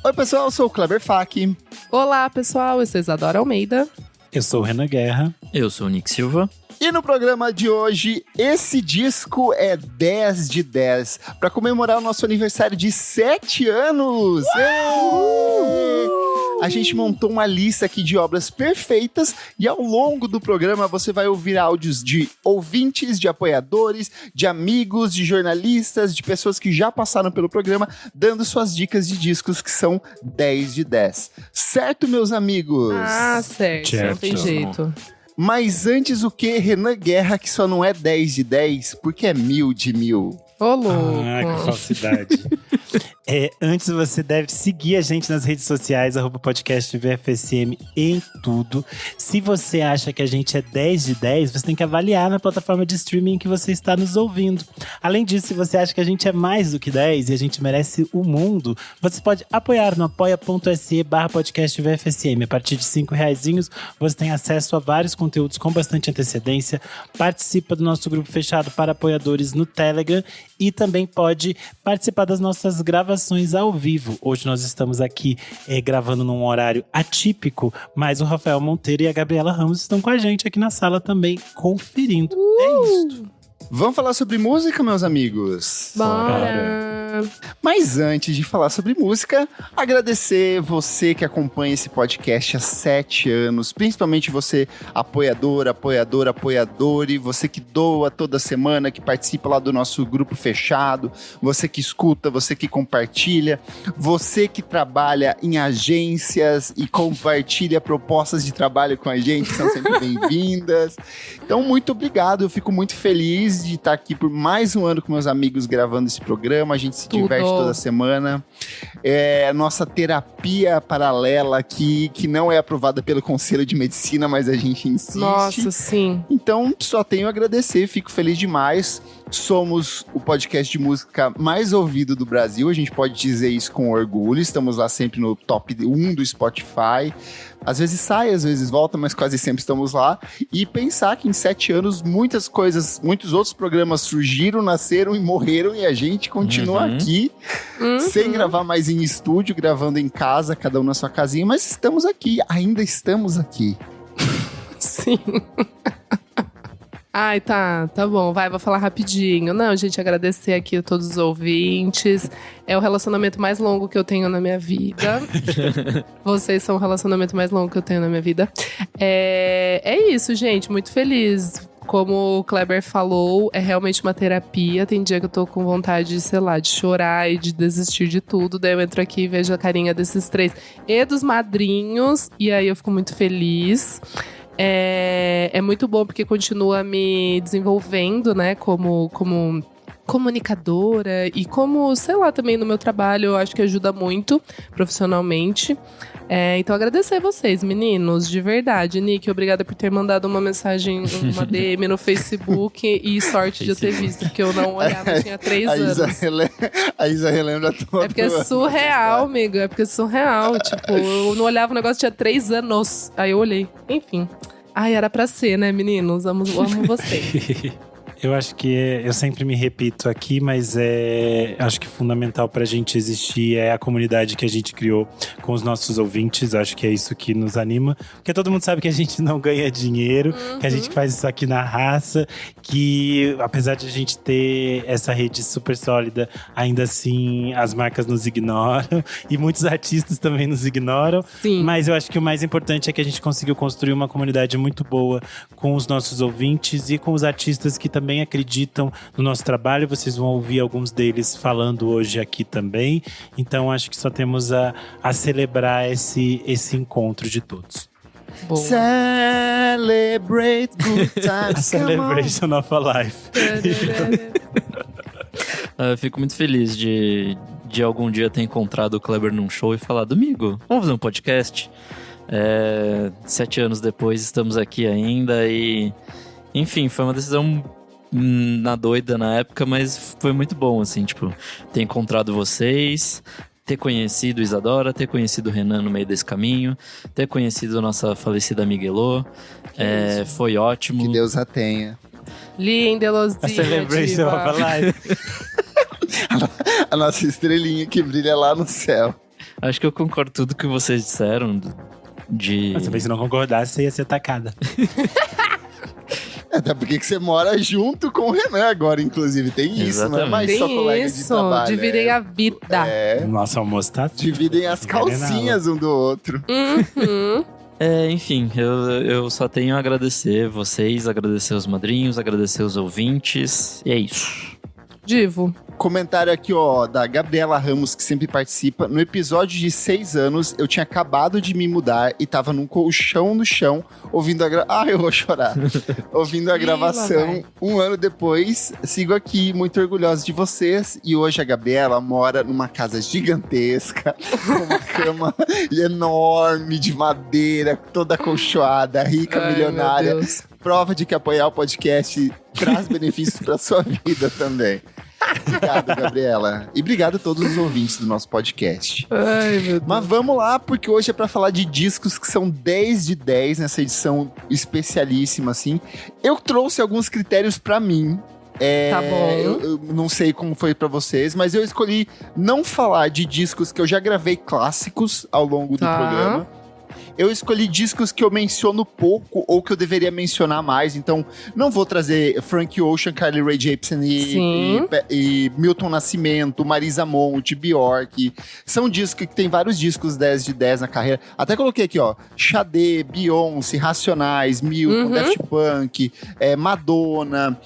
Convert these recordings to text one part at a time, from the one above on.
Oi, pessoal, eu sou o Kleber Fak. Olá, pessoal, eu sou Isadora Almeida. Eu sou o Renan Guerra. Eu sou o Nick Silva. E no programa de hoje, esse disco é 10 de 10, para comemorar o nosso aniversário de 7 anos! A gente montou uma lista aqui de obras perfeitas e ao longo do programa você vai ouvir áudios de ouvintes, de apoiadores, de amigos, de jornalistas, de pessoas que já passaram pelo programa, dando suas dicas de discos que são 10 de 10. Certo, meus amigos? Ah, certo. Não tem jeito. Mas antes o que, Renan Guerra, que só não é 10 de 10, porque é 1000 de 1000. Ô, louco. Ah, que falsidade. Antes você deve seguir a gente nas redes sociais, @podcast VFSM em tudo. Se você acha que a gente é 10 de 10, você tem que avaliar na plataforma de streaming que você está nos ouvindo. Além disso, se você acha que a gente é mais do que 10 e a gente merece o mundo, você pode apoiar no apoia.se/podcast VFSM. A partir de R$5 você tem acesso a vários conteúdos com bastante antecedência, participa do nosso grupo fechado para apoiadores no Telegram e também pode participar das nossas gravações ao vivo. Hoje nós estamos aqui gravando num horário atípico, mas o Rafael Monteiro e a Gabriela Ramos estão com a gente aqui na sala também, conferindo. É isso. Vamos falar sobre música, meus amigos? Bora! Mas antes de falar sobre música, agradecer você que acompanha esse podcast há 7 anos, principalmente você, apoiador, apoiador, e você que doa toda semana, que participa lá do nosso grupo fechado, você que escuta, você que compartilha, você que trabalha em agências e compartilha propostas de trabalho com a gente, são sempre bem-vindas. Então, muito obrigado, eu fico muito feliz de estar aqui por mais um ano com meus amigos gravando esse programa, a gente se diverte toda semana. É a nossa terapia paralela aqui, que não é aprovada pelo Conselho de Medicina, mas a gente insiste. Nossa, sim. Então, só tenho a agradecer, fico feliz demais. Somos o podcast de música mais ouvido do Brasil, a gente pode dizer isso com orgulho. Estamos lá sempre no top 1 do Spotify. Às vezes sai, às vezes volta, mas quase sempre estamos lá. E pensar que em 7 anos muitas coisas, muitos outros programas surgiram, nasceram e morreram, e a gente continua aqui, sem gravar mais em estúdio, gravando em casa, cada um na sua casinha, mas estamos aqui, ainda estamos aqui. Sim. Ai, tá bom, vou falar rapidinho. Não, gente, agradecer aqui a todos os ouvintes. É o relacionamento mais longo que eu tenho na minha vida. Vocês são o relacionamento mais longo que eu tenho na minha vida. É isso, gente, muito feliz. Como o Kleber falou, é realmente uma terapia. Tem dia que eu tô com vontade, sei lá, de chorar e de desistir de tudo. Daí eu entro aqui e vejo a carinha desses 3 e dos madrinhos. E aí eu fico muito feliz. É muito bom porque continua me desenvolvendo, né, como comunicadora e como, sei lá, também no meu trabalho eu acho que ajuda muito profissionalmente. Então agradecer a vocês, meninos, de verdade. Nick, obrigada por ter mandado uma mensagem, uma DM no Facebook e sorte de eu ter visto, porque eu não olhava, tinha 3 anos. A Isa relembra tudo. É porque é surreal, amigo, é porque é surreal. Tipo, eu não olhava o negócio, tinha 3 anos. Aí eu olhei, enfim. Ai, era pra ser, né, meninos? Amo vocês. Eu acho que eu sempre me repito aqui, mas acho que fundamental pra gente existir é a comunidade que a gente criou com os nossos ouvintes. Acho que é isso que nos anima, porque todo mundo sabe que a gente não ganha dinheiro, que a gente faz isso aqui na raça, que apesar de a gente ter essa rede super sólida, ainda assim as marcas nos ignoram e muitos artistas também nos ignoram. Sim. Mas eu acho que o mais importante é que a gente conseguiu construir uma comunidade muito boa com os nossos ouvintes e com os artistas que também acreditam no nosso trabalho. Vocês vão ouvir alguns deles falando hoje aqui também. Então acho que só temos a celebrar esse encontro de todos. Boa. Celebrate good times. A celebration of a life. Eu fico muito feliz de algum dia ter encontrado o Kleber num show e falado: amigo, vamos fazer um podcast? 7 anos depois estamos aqui ainda e... Enfim, foi uma decisão na doida na época, mas foi muito bom, assim, tipo, ter encontrado vocês, ter conhecido Isadora, ter conhecido o Renan no meio desse caminho, ter conhecido a nossa falecida amiga Elô. Foi ótimo. Que Deus a tenha. Linda, Elôzinha, A celebration of a life. A nossa estrelinha que brilha lá no céu. Acho que eu concordo com tudo que vocês disseram. Mas também se não concordasse, você ia ser atacada. Até porque que você mora junto com o Renan agora, inclusive. Tem isso, não é mais Tem só colega de isso, trabalho. dividem a vida. Nosso almoço tá... Dividem as calcinhas um do outro. Uhum. Enfim, eu só tenho a agradecer vocês, agradecer os madrinhos, agradecer os ouvintes. E é isso. Divo. Comentário aqui, ó, da Gabriela Ramos, que sempre participa. No episódio de 6 anos, eu tinha acabado de me mudar e tava num colchão no chão, ouvindo a eu vou chorar. Ouvindo a gravação. Um ano depois, sigo aqui, muito orgulhosa de vocês. E hoje a Gabriela mora numa casa gigantesca, com uma cama enorme de madeira, toda acolchoada, rica, Ai, milionária. meu Deus. Prova de que apoiar o podcast traz benefícios pra sua vida também. Obrigado, Gabriela. E obrigado a todos os ouvintes do nosso podcast. Ai, meu Deus. Mas vamos lá, porque hoje é pra falar de discos que são 10 de 10 nessa edição especialíssima, assim. Eu trouxe alguns critérios pra mim. Tá bom. Eu não sei como foi pra vocês, mas eu escolhi não falar de discos que eu já gravei clássicos ao longo do programa. Eu escolhi discos que eu menciono pouco ou que eu deveria mencionar mais. Então, não vou trazer Frank Ocean, Carly Rae Jepsen e Milton Nascimento, Marisa Monte, Bjork. São discos que tem vários discos 10 de 10 na carreira. Até coloquei aqui, ó, Xadê, Beyoncé, Racionais, Milton, Daft Punk, Madonna.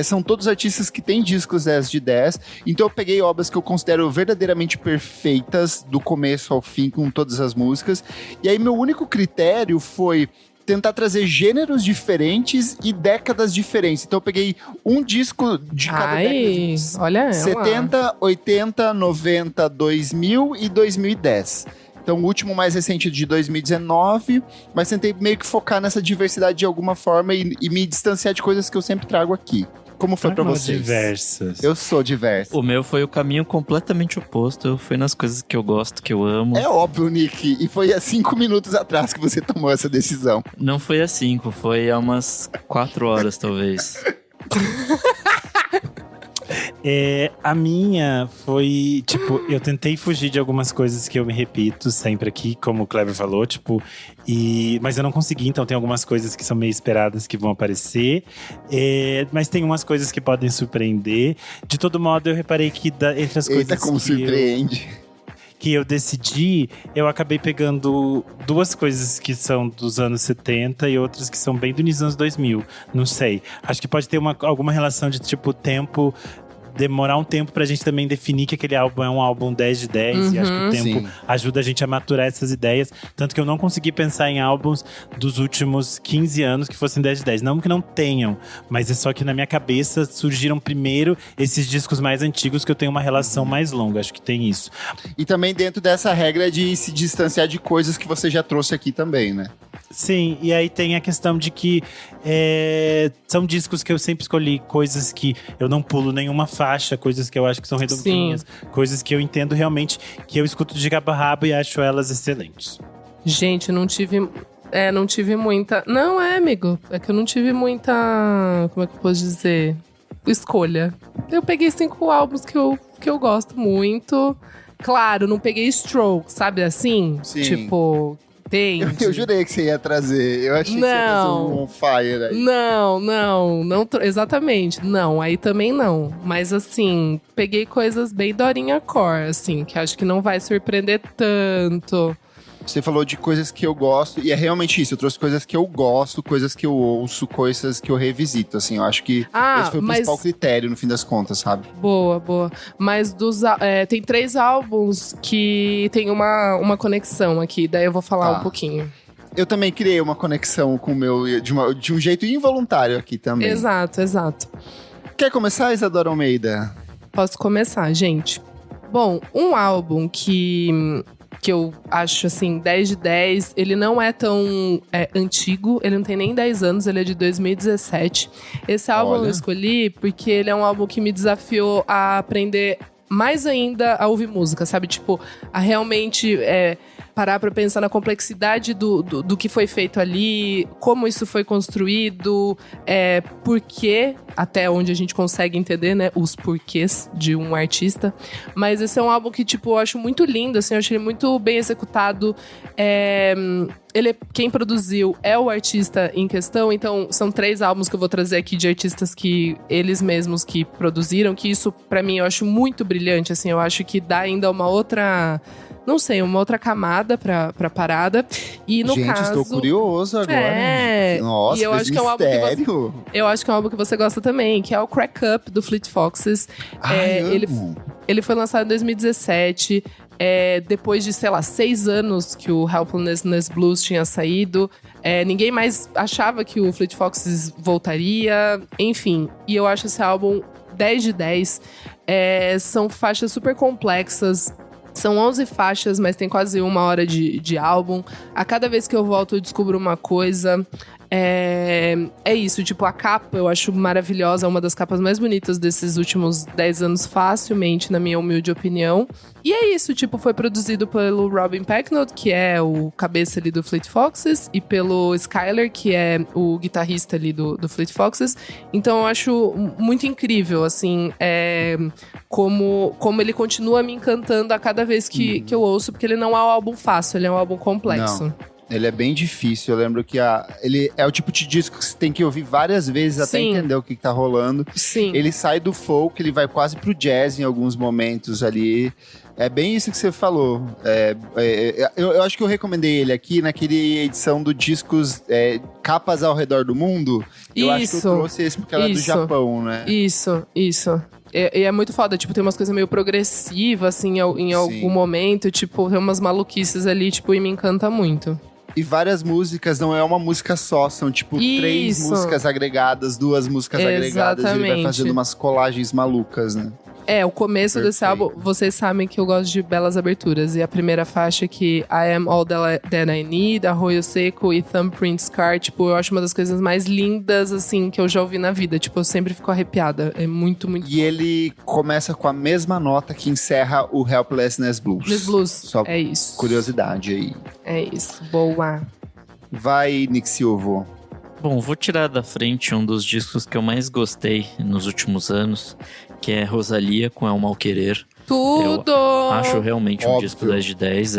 São todos artistas que têm discos 10 de 10. Então, eu peguei obras que eu considero verdadeiramente perfeitas, do começo ao fim, com todas as músicas. E aí, meu único critério foi tentar trazer gêneros diferentes e décadas diferentes. Então eu peguei um disco de cada década. Olha ela. 70, 80, 90, 2000 e 2010. Então o último mais recente é de 2019, mas tentei meio que focar nessa diversidade de alguma forma e me distanciar de coisas que eu sempre trago aqui. Como foi pra vocês? Diversas. Eu sou diverso. O meu foi o caminho completamente oposto. Eu fui nas coisas que eu gosto, que eu amo. É óbvio, Nick. E foi há 5 minutos atrás que você tomou essa decisão. Não foi às 5, foi há umas 4 horas, talvez. A minha foi, tipo, eu tentei fugir de algumas coisas que eu me repito sempre aqui, como o Kleber falou, tipo, mas eu não consegui, então tem algumas coisas que são meio esperadas que vão aparecer, mas tem umas coisas que podem surpreender. De todo modo, eu reparei que entre as coisas como surpreende. Que eu decidi, eu acabei pegando duas coisas que são dos anos 70 e outras que são bem dos anos 2000. Não sei. Acho que pode ter alguma relação de, tipo, tempo... Demorar um tempo pra gente também definir que aquele álbum é um álbum 10 de 10. E acho que o tempo ajuda a gente a maturar essas ideias. Tanto que eu não consegui pensar em álbuns dos últimos 15 anos que fossem 10 de 10. Não que não tenham, mas é só que na minha cabeça surgiram primeiro esses discos mais antigos que eu tenho uma relação mais longa. Acho que tem isso. E também dentro dessa regra de se distanciar de coisas que você já trouxe aqui também, né? Sim, e aí tem a questão de que são discos que eu sempre escolhi, coisas que eu não pulo nenhuma faixa, coisas que eu acho que são redondinhas, coisas que eu entendo realmente, que eu escuto de cabo a rabo e acho elas excelentes. Gente, não tive muita... Não, amigo, é que eu não tive muita... Como é que eu posso dizer? Escolha. Eu peguei 5 álbuns que eu gosto muito. Claro, não peguei Strokes, sabe assim? Sim. Tipo... Eu jurei que você ia trazer. Eu achei que você ia trazer um on fire aí. Não, exatamente. Não, aí também não. Mas assim, peguei coisas bem Dorinha Core, assim, que acho que não vai surpreender tanto. Você falou de coisas que eu gosto, e é realmente isso. Eu trouxe coisas que eu gosto, coisas que eu ouço, coisas que eu revisito, assim. Eu acho que esse foi o principal critério, no fim das contas, sabe? Boa. Mas tem 3 álbuns que tem uma conexão aqui, daí eu vou falar um pouquinho. Eu também criei uma conexão com o meu, de um jeito involuntário aqui também. Exato. Quer começar, Isadora Almeida? Posso começar, gente. Bom, um álbum que eu acho, assim, 10 de 10. Ele não é tão antigo, ele não tem nem 10 anos, ele é de 2017. Esse álbum eu escolhi porque ele é um álbum que me desafiou a aprender mais ainda a ouvir música, sabe? Tipo, a realmente parar pra pensar na complexidade do que foi feito ali, como isso foi construído, por quê, até onde a gente consegue entender, né, os porquês de um artista. Mas esse é um álbum que, tipo, eu acho muito lindo, assim, eu acho ele muito bem executado. Quem produziu é o artista em questão, então são 3 álbuns que eu vou trazer aqui de artistas que eles mesmos que produziram, que isso, pra mim, eu acho muito brilhante, assim, eu acho que dá ainda uma outra, não sei, uma outra camada pra parada. E no caso, estou curioso agora. Nossa, e eu acho que é um álbum eu acho que é um álbum que você gosta também, que é o Crack Up, do Fleet Foxes. Ele foi lançado em 2017. Depois de, sei lá, 6 anos que o Helplessness Blues tinha saído. Ninguém mais achava que o Fleet Foxes voltaria. Enfim, e eu acho esse álbum 10 de 10. São faixas super complexas. São 11 faixas, mas tem quase 1 hora de álbum. A cada vez que eu volto, eu descubro uma coisa. É isso, tipo, a capa eu acho maravilhosa, é uma das capas mais bonitas desses últimos 10 anos, facilmente, na minha humilde opinião. E é isso, tipo, foi produzido pelo Robin Pecknold, que é o cabeça ali do Fleet Foxes, e pelo Skyler, que é o guitarrista ali do Fleet Foxes. Então eu acho muito incrível, assim, como ele continua me encantando a cada vez que eu ouço, porque ele não é um álbum fácil, ele é um álbum complexo. Não. Ele é bem difícil, eu lembro que ele é o tipo de disco que você tem que ouvir várias vezes até entender o que tá rolando. Sim. Ele sai do folk, ele vai quase pro jazz em alguns momentos ali. É bem isso que você falou. Eu acho que eu recomendei ele aqui naquele edição do discos Capas ao Redor do Mundo. Eu acho que eu trouxe esse porque ela é do Japão, né? Isso. E é muito foda, tipo, tem umas coisas meio progressivas, assim, em algum momento, tipo, tem umas maluquices ali, tipo, e me encanta muito. E várias músicas, não é uma música só, são tipo 3 músicas agregadas, 2 músicas agregadas, e ele vai fazendo umas colagens malucas, né? O começo desse álbum, vocês sabem que eu gosto de belas aberturas. E a primeira faixa que I Am All That I Need, Arroio Seco e Thumbprint Scar, tipo, eu acho uma das coisas mais lindas, assim, que eu já ouvi na vida. Tipo, eu sempre fico arrepiada. É muito, muito E ele começa com a mesma nota que encerra o Helplessness Blues. Só é isso. Curiosidade aí. É isso, boa. Vai, Nick Silva. Bom, vou tirar da frente um dos discos que eu mais gostei nos últimos anos, que é Rosalía com El Mal Querer. Tudo! Eu acho realmente um disco 10 de 10.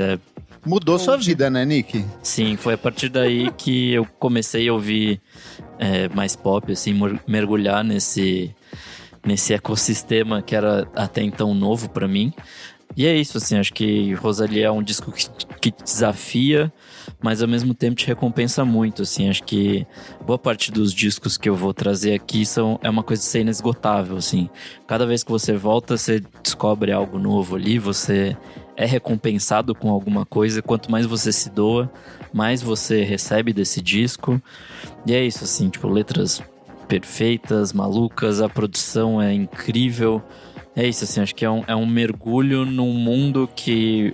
Mudou sua vida, né, Nick? Sim, foi a partir daí que eu comecei a ouvir mais pop, assim, mergulhar nesse ecossistema que era até então novo pra mim. E é isso, assim, acho que Rosalía é um disco que te desafia, mas ao mesmo tempo te recompensa muito, assim. Acho que boa parte dos discos que eu vou trazer aqui é uma coisa de ser inesgotável, assim. Cada vez que você volta, você descobre algo novo ali, você é recompensado com alguma coisa. Quanto mais você se doa, mais você recebe desse disco. E é isso, assim, tipo, letras perfeitas, malucas, a produção é incrível. É isso, assim, acho que é um mergulho num mundo que,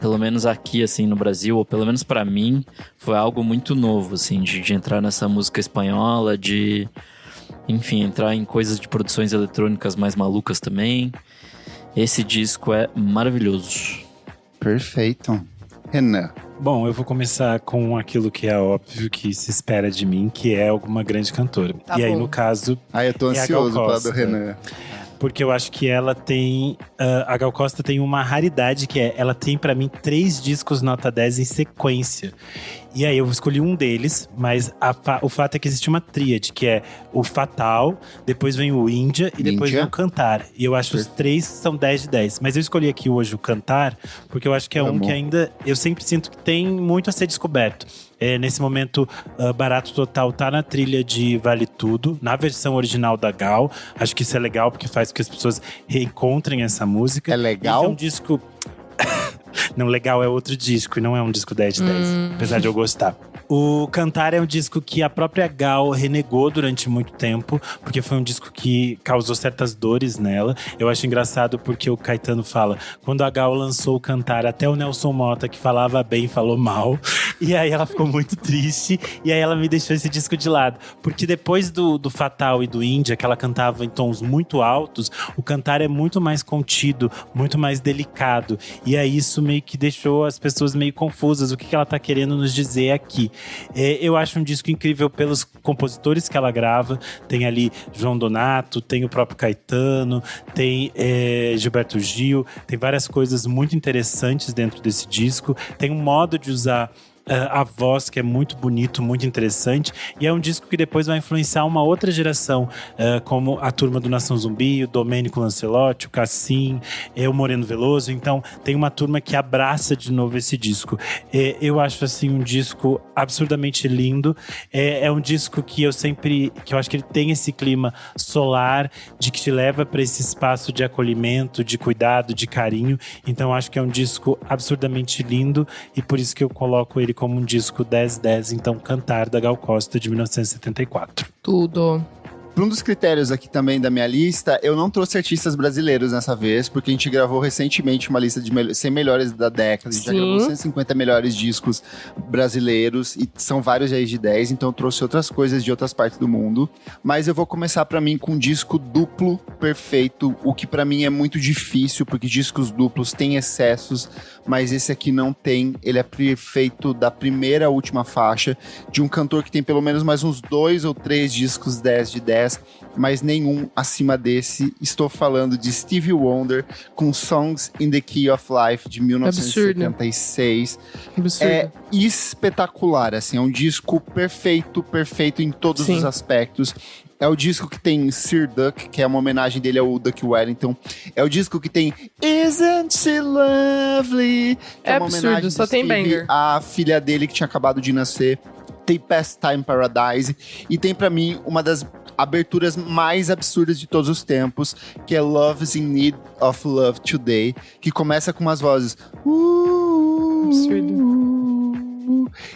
pelo menos aqui, assim, no Brasil, ou pelo menos pra mim, foi algo muito novo, assim, de entrar nessa música espanhola, de, enfim, entrar em coisas de produções eletrônicas mais malucas também. Esse disco é maravilhoso. Perfeito. Renan. Bom, eu vou começar com aquilo que é óbvio que se espera de mim, que é alguma grande cantora. Tá aí, bom. no caso, Eu tô ansioso Gal pra Costa. do Renan. Porque eu acho que ela tem… a Gal Costa tem uma raridade que ela tem pra mim 3 discos nota 10 em sequência. E aí eu escolhi um deles, mas o fato é que existe uma tríade, que é o Fatal, depois vem o Índia e depois vem o Cantar. E eu acho que os 3 são 10 de 10. Mas eu escolhi aqui hoje o Cantar, porque eu acho que é um que ainda… eu sempre sinto que tem muito a ser descoberto. Nesse momento, Barato Total tá na trilha de Vale Tudo, na versão original da Gal. Acho que isso é legal, porque faz com que as pessoas reencontrem essa música. É legal? Isso é um disco… Não, legal é outro disco, e não é um disco 10 de 10. Apesar de eu gostar. O Cantar é um disco que a própria Gal renegou durante muito tempo, porque foi um disco que causou certas dores nela. Eu acho engraçado porque o Caetano fala, quando a Gal lançou o Cantar, até o Nelson Motta, que falava bem, falou mal. E aí ela ficou muito triste, e aí ela me deixou esse disco de lado. Porque depois do Fatal e do Índia, que ela cantava em tons muito altos, o Cantar é muito mais contido, muito mais delicado. E aí isso meio que deixou as pessoas meio confusas. O que ela tá querendo nos dizer aqui? Eu acho um disco incrível pelos compositores que ela grava. Tem ali João Donato, tem o próprio Caetano, tem Gilberto Gil. Tem várias coisas muito interessantes dentro desse disco. Tem um modo de usar a voz que é muito bonito, muito interessante, e é um disco que depois vai influenciar uma outra geração, como a turma do Nação Zumbi, o Domênico Lancelotti, o Cassim, o Moreno Veloso. Então tem uma turma que abraça de novo esse disco. Eu acho assim um disco absurdamente lindo. É um disco que eu acho que ele tem esse clima solar, de que te leva para esse espaço de acolhimento, de cuidado, de carinho. Então acho que é um disco absurdamente lindo, e por isso que eu coloco ele como um disco 10/10, então Cantar, da Gal Costa, de 1974. Tudo. Para um dos critérios aqui também da minha lista, eu não trouxe artistas brasileiros dessa vez, porque a gente gravou recentemente uma lista de 100 melhores da década. A gente já gravou 150 melhores discos brasileiros, e são vários aí de 10, então eu trouxe outras coisas de outras partes do mundo. Mas eu vou começar para mim com um disco duplo perfeito, o que para mim é muito difícil, porque discos duplos têm excessos, mas esse aqui não tem. Ele é perfeito da primeira à última faixa, de um cantor que tem pelo menos mais uns 2 ou 3 discos 10 de 10, mas nenhum acima desse. Estou falando de Stevie Wonder com Songs in the Key of Life, de 1976. Absurdo. É espetacular, assim, é um disco perfeito em todos os aspectos. É o disco que tem Sir Duck, que é uma homenagem dele ao Duck Wellington. É o disco que tem Isn't She Lovely? Que é uma absurdo, homenagem só tem banger. à filha dele que tinha acabado de nascer. Tem Pastime Paradise. E tem pra mim uma das aberturas mais absurdas de todos os tempos, que é Love's in Need of Love Today, que começa com umas vozes absurdo.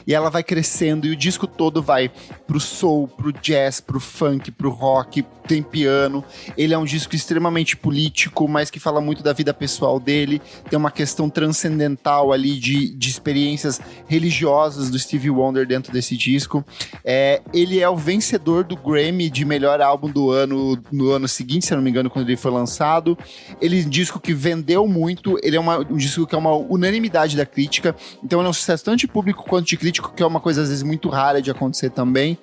E ela vai crescendo, e o disco todo vai pro soul, pro jazz, pro funk, pro rock, tem piano. Ele é um disco extremamente político, mas que fala muito da vida pessoal dele. Tem uma questão transcendental ali de experiências religiosas do Stevie Wonder dentro desse disco. Ele é o vencedor do Grammy de melhor álbum do ano, no ano seguinte, se eu não me engano, quando ele foi lançado. Ele é um disco que vendeu muito, ele é um disco que é uma unanimidade da crítica, então ele é um sucesso tanto de público quanto de crítico, que é uma coisa às vezes muito rara de acontecer também.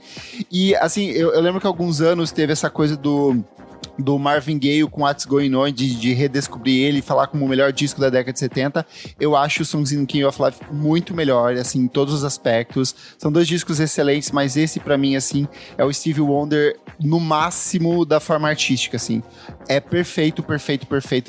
E assim, eu lembro que há alguns anos teve essa coisa do Marvin Gaye com What's Going On, de redescobrir ele e falar como o melhor disco da década de 70. Eu acho o Songs in the Key of Life muito melhor, assim, em todos os aspectos. São 2 discos excelentes, mas esse pra mim, assim, é o Stevie Wonder no máximo da forma artística, assim. É perfeito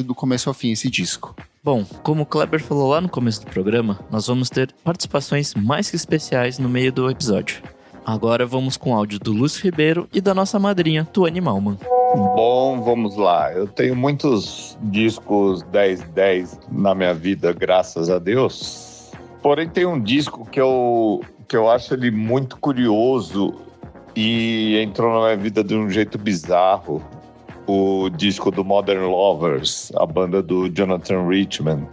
do começo ao fim esse disco. Bom, como o Kleber falou lá no começo do programa, nós vamos ter participações mais que especiais no meio do episódio. Agora vamos com o áudio do Lúcio Ribeiro e da nossa madrinha, Tuane Malman. Bom, vamos lá. Eu tenho muitos discos 10/10 na minha vida, graças a Deus. Porém, tem um disco que eu acho ele muito curioso e entrou na minha vida de um jeito bizarro. O disco do Modern Lovers, a banda do Jonathan Richman.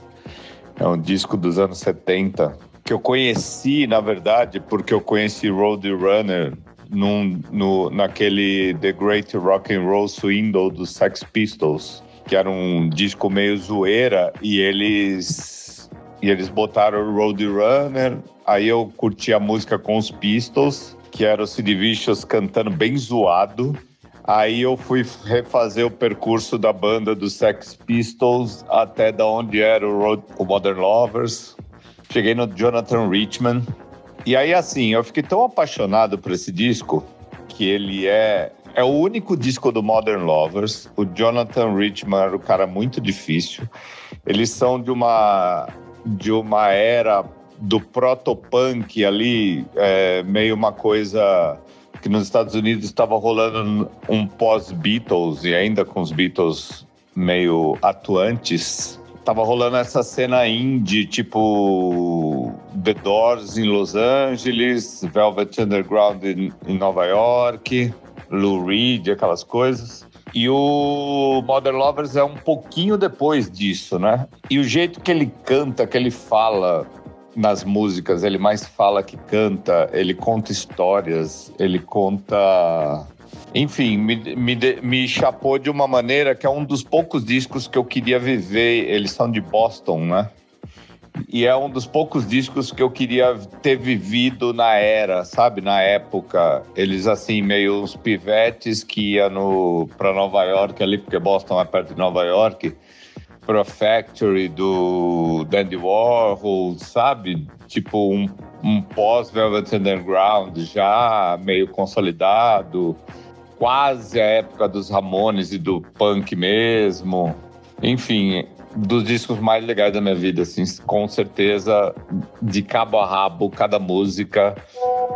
É um disco dos anos 70, que eu conheci, na verdade, porque eu conheci Roadrunner naquele The Great Rock and Roll Swindle dos Sex Pistols, que era um disco meio zoeira, e eles botaram o Roadrunner. Aí eu curti a música com os Pistols, que era o Sid Vicious cantando bem zoado. Aí eu fui refazer o percurso da banda dos Sex Pistols até da onde era o Modern Lovers. Cheguei no Jonathan Richman. E aí, assim, eu fiquei tão apaixonado por esse disco que ele é o único disco do Modern Lovers. O Jonathan Richman era um cara muito difícil. Eles são de uma era do proto-punk ali, meio uma coisa que nos Estados Unidos estava rolando um pós-Beatles, e ainda com os Beatles meio atuantes. Tava rolando essa cena indie, tipo The Doors em Los Angeles, Velvet Underground em Nova York, Lou Reed, aquelas coisas. E o Modern Lovers é um pouquinho depois disso, né? E o jeito que ele canta, que ele fala nas músicas, ele mais fala que canta, ele conta histórias, ele conta... Enfim, me chapou de uma maneira que é um dos poucos discos que eu queria viver. Eles são de Boston, né? E é um dos poucos discos que eu queria ter vivido na era, sabe? Na época. Eles, assim, meio uns pivetes que iam pra Nova York ali, porque Boston é perto de Nova York, pra Factory do Dandy Warhol, sabe? Tipo um pós-Velvet Underground já meio consolidado. Quase a época dos Ramones e do punk mesmo. Enfim, dos discos mais legais da minha vida, assim, com certeza, de cabo a rabo, cada música.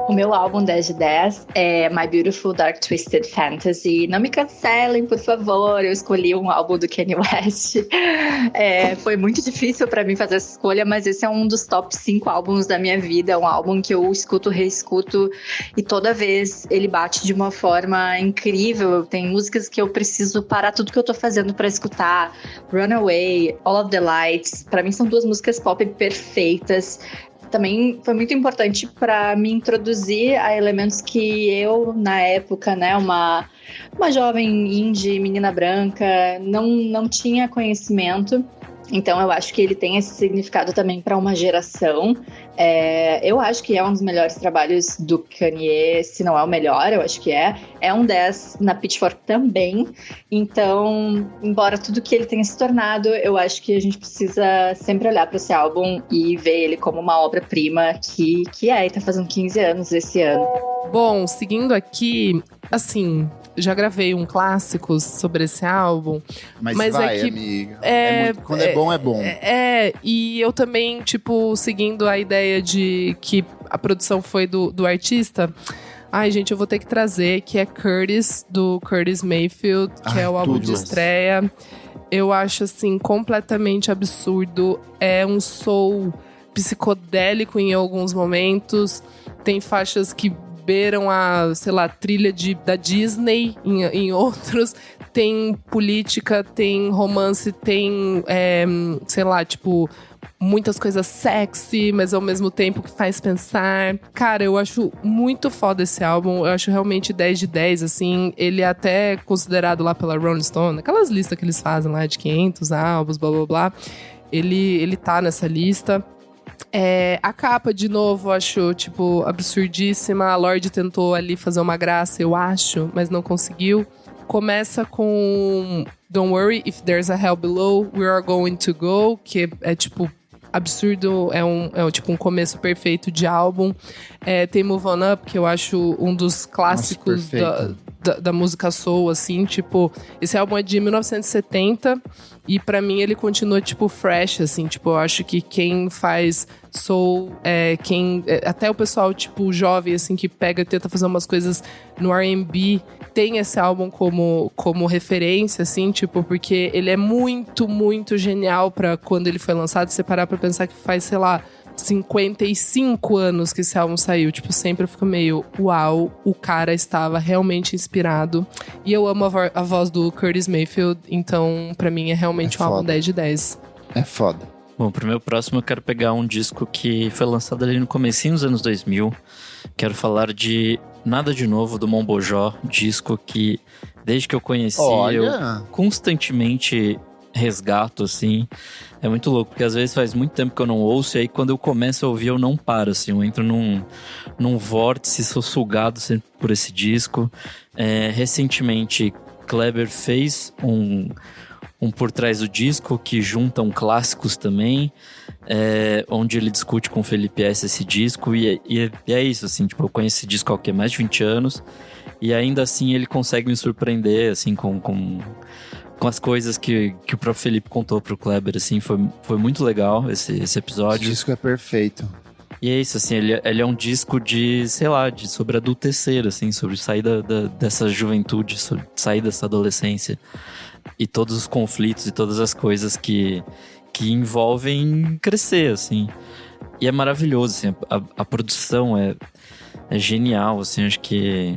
O meu álbum 10 de 10 é My Beautiful Dark Twisted Fantasy. Não me cancelem, por favor. Eu escolhi um álbum do Kanye West. Foi muito difícil pra mim fazer essa escolha, mas esse é um dos top 5 álbuns da minha vida. É um álbum que eu escuto, reescuto, e toda vez ele bate de uma forma incrível. Tem músicas que eu preciso parar tudo que eu tô fazendo pra escutar. Runaway, All of the Lights. Pra mim são 2 músicas pop perfeitas. Também foi muito importante para me introduzir a elementos que eu, na época, né, uma jovem indie, menina branca, não tinha conhecimento. Então eu acho que ele tem esse significado também para uma geração. Eu acho que é um dos melhores trabalhos do Kanye, se não é o melhor, eu acho que é. É um 10 na Pitchfork também. Então, embora tudo que ele tenha se tornado, eu acho que a gente precisa sempre olhar para esse álbum e ver ele como uma obra-prima que e tá fazendo 15 anos esse ano. Bom, seguindo aqui, assim, já gravei um clássico sobre esse álbum. Mas é vai, que, amiga. Quando é bom, é bom. E eu também, tipo, seguindo a ideia de que a produção foi do artista. Ai, gente, eu vou ter que trazer, que é Curtis, do Curtis Mayfield, que é o álbum de estreia. Eu acho, assim, completamente absurdo. É um soul psicodélico em alguns momentos. Tem faixas que beiram a, sei lá, trilha da Disney em outros. Tem política, tem romance, tem, sei lá, tipo, muitas coisas sexy, mas ao mesmo tempo que faz pensar. Cara, eu acho muito foda esse álbum. Eu acho realmente 10 de 10, assim. Ele é até considerado lá pela Rolling Stone, aquelas listas que eles fazem lá de 500 álbuns, blá, blá, blá. Ele tá nessa lista. A capa, de novo, eu acho, tipo, absurdíssima. A Lorde tentou ali fazer uma graça, eu acho, mas não conseguiu. Começa com Don't Worry If There's a Hell Below, We Are Going to Go, que é, tipo, absurdo, tipo um começo perfeito de álbum. Tem Move On Up, que eu acho um dos clássicos da música soul, assim, tipo, esse álbum é de 1970 e pra mim ele continua, tipo, fresh, assim, tipo, eu acho que quem faz soul, até o pessoal, tipo, jovem, assim, que pega e tenta fazer umas coisas no R&B, tem esse álbum como referência, assim, tipo, porque ele é muito, muito genial pra quando ele foi lançado, você parar pra pensar que faz, sei lá, 55 anos que esse álbum saiu. Tipo, sempre eu fico meio, uau, o cara estava realmente inspirado. E eu amo a voz do Curtis Mayfield, então pra mim é realmente um álbum 10 de 10. É foda. Bom, pro meu próximo eu quero pegar um disco que foi lançado ali no comecinho dos anos 2000. Quero falar de Nada de Novo, do Mombojó, disco que desde que eu conheci, eu constantemente resgato, assim. É muito louco, porque às vezes faz muito tempo que eu não ouço, e aí quando eu começo a ouvir eu não paro, assim. Eu entro num vórtice, sou sugado sempre por esse disco. Recentemente, Kleber fez um por trás do disco, que juntam clássicos também, onde ele discute com o Felipe S. esse disco, e é isso, assim, tipo, eu conheço esse disco há mais de 20 anos, e ainda assim ele consegue me surpreender, assim, com as coisas que o próprio Felipe contou pro Kleber, assim, foi muito legal esse episódio. Esse disco é perfeito. E é isso, assim, ele é um disco de, sei lá, sobre adultecer, assim, sobre sair dessa juventude, sobre sair dessa adolescência. E todos os conflitos e todas as coisas que envolvem crescer, assim. E é maravilhoso, assim, a produção é genial, assim, acho que...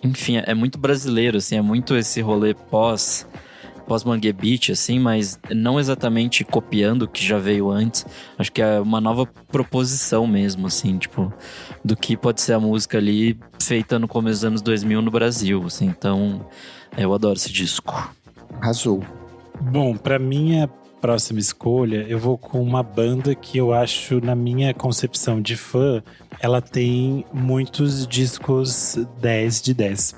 Enfim, é muito brasileiro, assim, é muito esse rolê pós-Mangue Beat, assim, mas não exatamente copiando o que já veio antes. Acho que é uma nova proposição mesmo, assim, tipo, do que pode ser a música ali feita no começo dos anos 2000 no Brasil, assim. Então, eu adoro esse disco. Arrasou. Bom, pra minha próxima escolha, eu vou com uma banda que eu acho, na minha concepção de fã, ela tem muitos discos 10 de 10.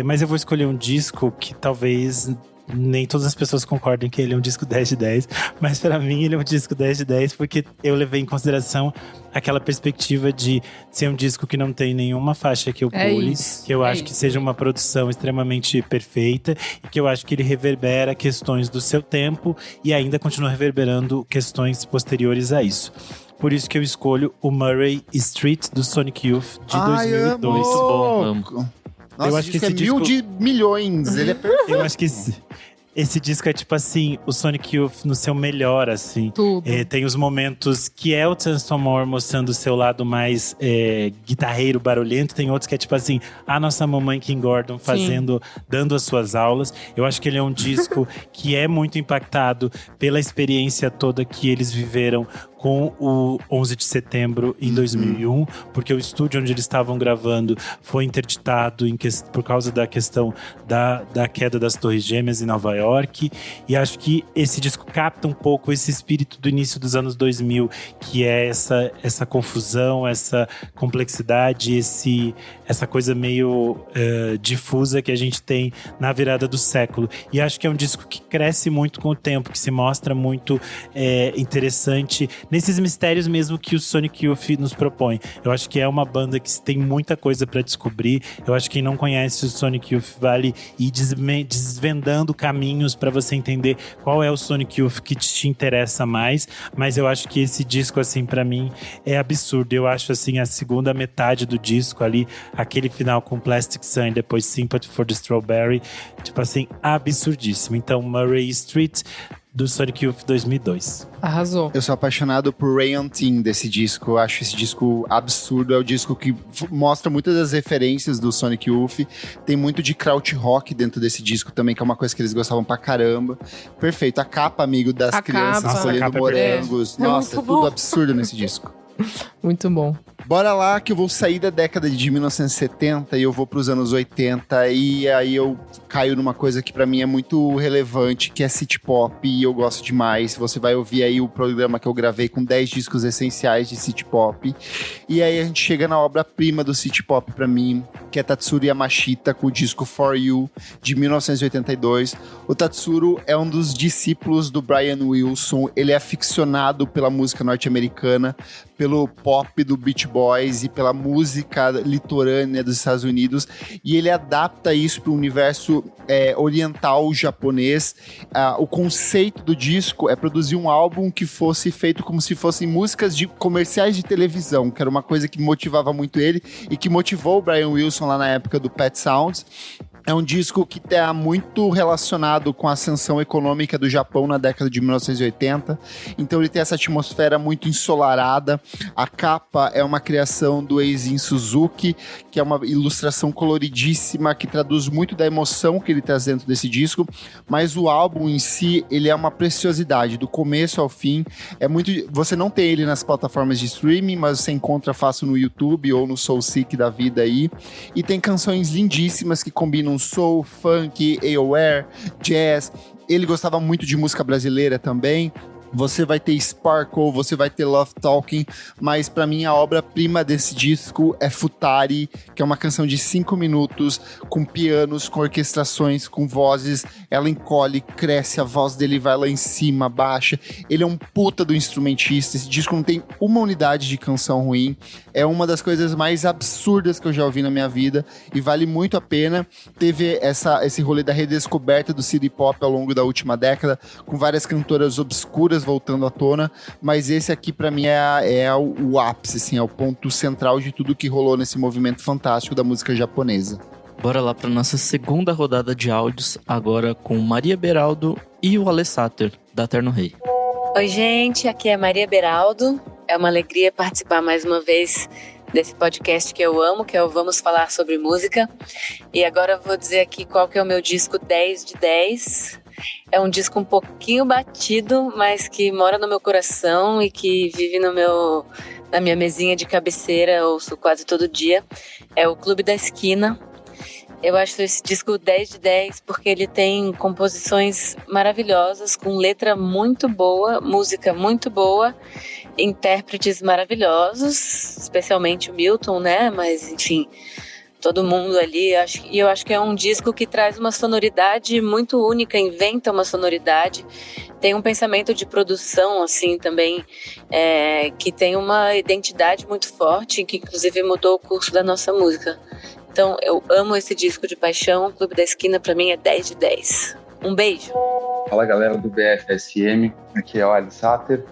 Mas eu vou escolher um disco que talvez nem todas as pessoas concordem que ele é um disco 10 de 10, mas pra mim ele é um disco 10 de 10 porque eu levei em consideração aquela perspectiva de ser um disco que não tem nenhuma faixa que eu pule, que eu acho que seja uma produção extremamente perfeita e que eu acho que ele reverbera questões do seu tempo e ainda continua reverberando questões posteriores a isso. Por isso que eu escolho o Murray Street do Sonic Youth de 2002. Muito bom, amo. Nossa, eu acho que esse disco é 1.000 de milhões. Ele é perfeito. Eu acho que esse disco é tipo assim, o Sonic Youth no seu melhor, assim. Tudo. Tem os momentos que é o Transformer mostrando o seu lado mais guitarreiro, barulhento. Tem outros que é tipo assim, a nossa mamãe Kim Gordon dando as suas aulas. Eu acho que ele é um disco que é muito impactado pela experiência toda que eles viveram com o 11 de setembro em 2001, porque o estúdio onde eles estavam gravando foi interditado por causa da questão da queda das Torres Gêmeas em Nova York, e acho que esse disco capta um pouco esse espírito do início dos anos 2000, que é essa confusão, essa complexidade, essa coisa meio difusa que a gente tem na virada do século. E acho que é um disco que cresce muito com o tempo, que se mostra muito interessante nesses mistérios mesmo que o Sonic Youth nos propõe. Eu acho que é uma banda que tem muita coisa pra descobrir. Eu acho que quem não conhece o Sonic Youth vale ir desvendando caminhos pra você entender qual é o Sonic Youth que te interessa mais. Mas eu acho que esse disco, assim, pra mim, é absurdo. Eu acho, assim, a segunda metade do disco ali, aquele final com Plastic Sun e depois Sympathy for the Strawberry, tipo assim, absurdíssimo. Então, Murray Street, do Sonic Youth 2002. Arrasou. Eu sou apaixonado por Rayon Team desse disco. Eu acho esse disco absurdo. É o disco que mostra muitas das referências do Sonic Youth. Tem muito de krautrock dentro desse disco também, que é uma coisa que eles gostavam pra caramba. Perfeito. A capa, amigo, das crianças colhendo morangos. Nossa, é tudo absurdo nesse disco. Muito bom. Bora lá que eu vou sair da década de 1970 e eu vou pros anos 80 e aí eu caio numa coisa que pra mim é muito relevante, que é city pop, e eu gosto demais. Você vai ouvir aí o programa que eu gravei com 10 discos essenciais de city pop. E aí a gente chega na obra-prima do city pop pra mim, que é Tatsuro Yamashita com o disco For You, de 1982. O Tatsuro é um dos discípulos do Brian Wilson. Ele é aficionado pela música norte-americana, pelo pop do Beach Boys e pela música litorânea dos Estados Unidos, e ele adapta isso para o universo oriental japonês. O conceito do disco é produzir um álbum que fosse feito como se fossem músicas de comerciais de televisão, que era uma coisa que motivava muito ele e que motivou o Brian Wilson lá na época do Pet Sounds. É um disco que está muito relacionado com a ascensão econômica do Japão na década de 1980. Então ele tem essa atmosfera muito ensolarada. A capa é uma criação do Eizin Suzuki, que é uma ilustração coloridíssima, que traduz muito da emoção que ele traz dentro desse disco. Mas o álbum em si, ele é uma preciosidade, do começo ao fim. Você não tem ele nas plataformas de streaming, mas você encontra fácil no YouTube ou no Soulseek da vida aí. E tem canções lindíssimas que combinam soul, funk, AOR, jazz. Ele gostava muito de música brasileira também. Você vai ter Sparkle, você vai ter Love Talking, mas pra mim a obra-prima desse disco é Futari, que é uma canção de 5 minutos, com pianos, com orquestrações, com vozes. Ela encolhe, cresce, a voz dele vai lá em cima, baixa. Ele é um puta do instrumentista. Esse disco não tem uma unidade de canção ruim. É uma das coisas mais absurdas que eu já ouvi na minha vida e vale muito a pena. Teve esse rolê da redescoberta do city pop ao longo da última década, com várias cantoras obscuras voltando à tona, mas esse aqui pra mim é o ápice, assim, é o ponto central de tudo que rolou nesse movimento fantástico da música japonesa. Bora lá pra nossa segunda rodada de áudios, agora com Maria Beraldo e o Ale Sater, da Terno Rei. Oi, gente, aqui é Maria Beraldo. É uma alegria participar mais uma vez desse podcast que eu amo, que é o Vamos Falar Sobre Música. E agora eu vou dizer aqui qual que é o meu disco 10 de 10. É um disco um pouquinho batido, mas que mora no meu coração e que vive na minha mesinha de cabeceira, ouço quase todo dia. É o Clube da Esquina. Eu acho esse disco 10 de 10 porque ele tem composições maravilhosas, com letra muito boa, música muito boa, intérpretes maravilhosos, especialmente o Milton, né? Mas, enfim, todo mundo ali. E eu acho que é um disco que traz uma sonoridade muito única, inventa uma sonoridade. Tem um pensamento de produção, assim, também, que tem uma identidade muito forte, que inclusive mudou o curso da nossa música. Então, eu amo esse disco de paixão. O Clube da Esquina, pra mim, é 10 de 10. Um beijo. Fala, galera do BFSM. Aqui é o Ali Sater.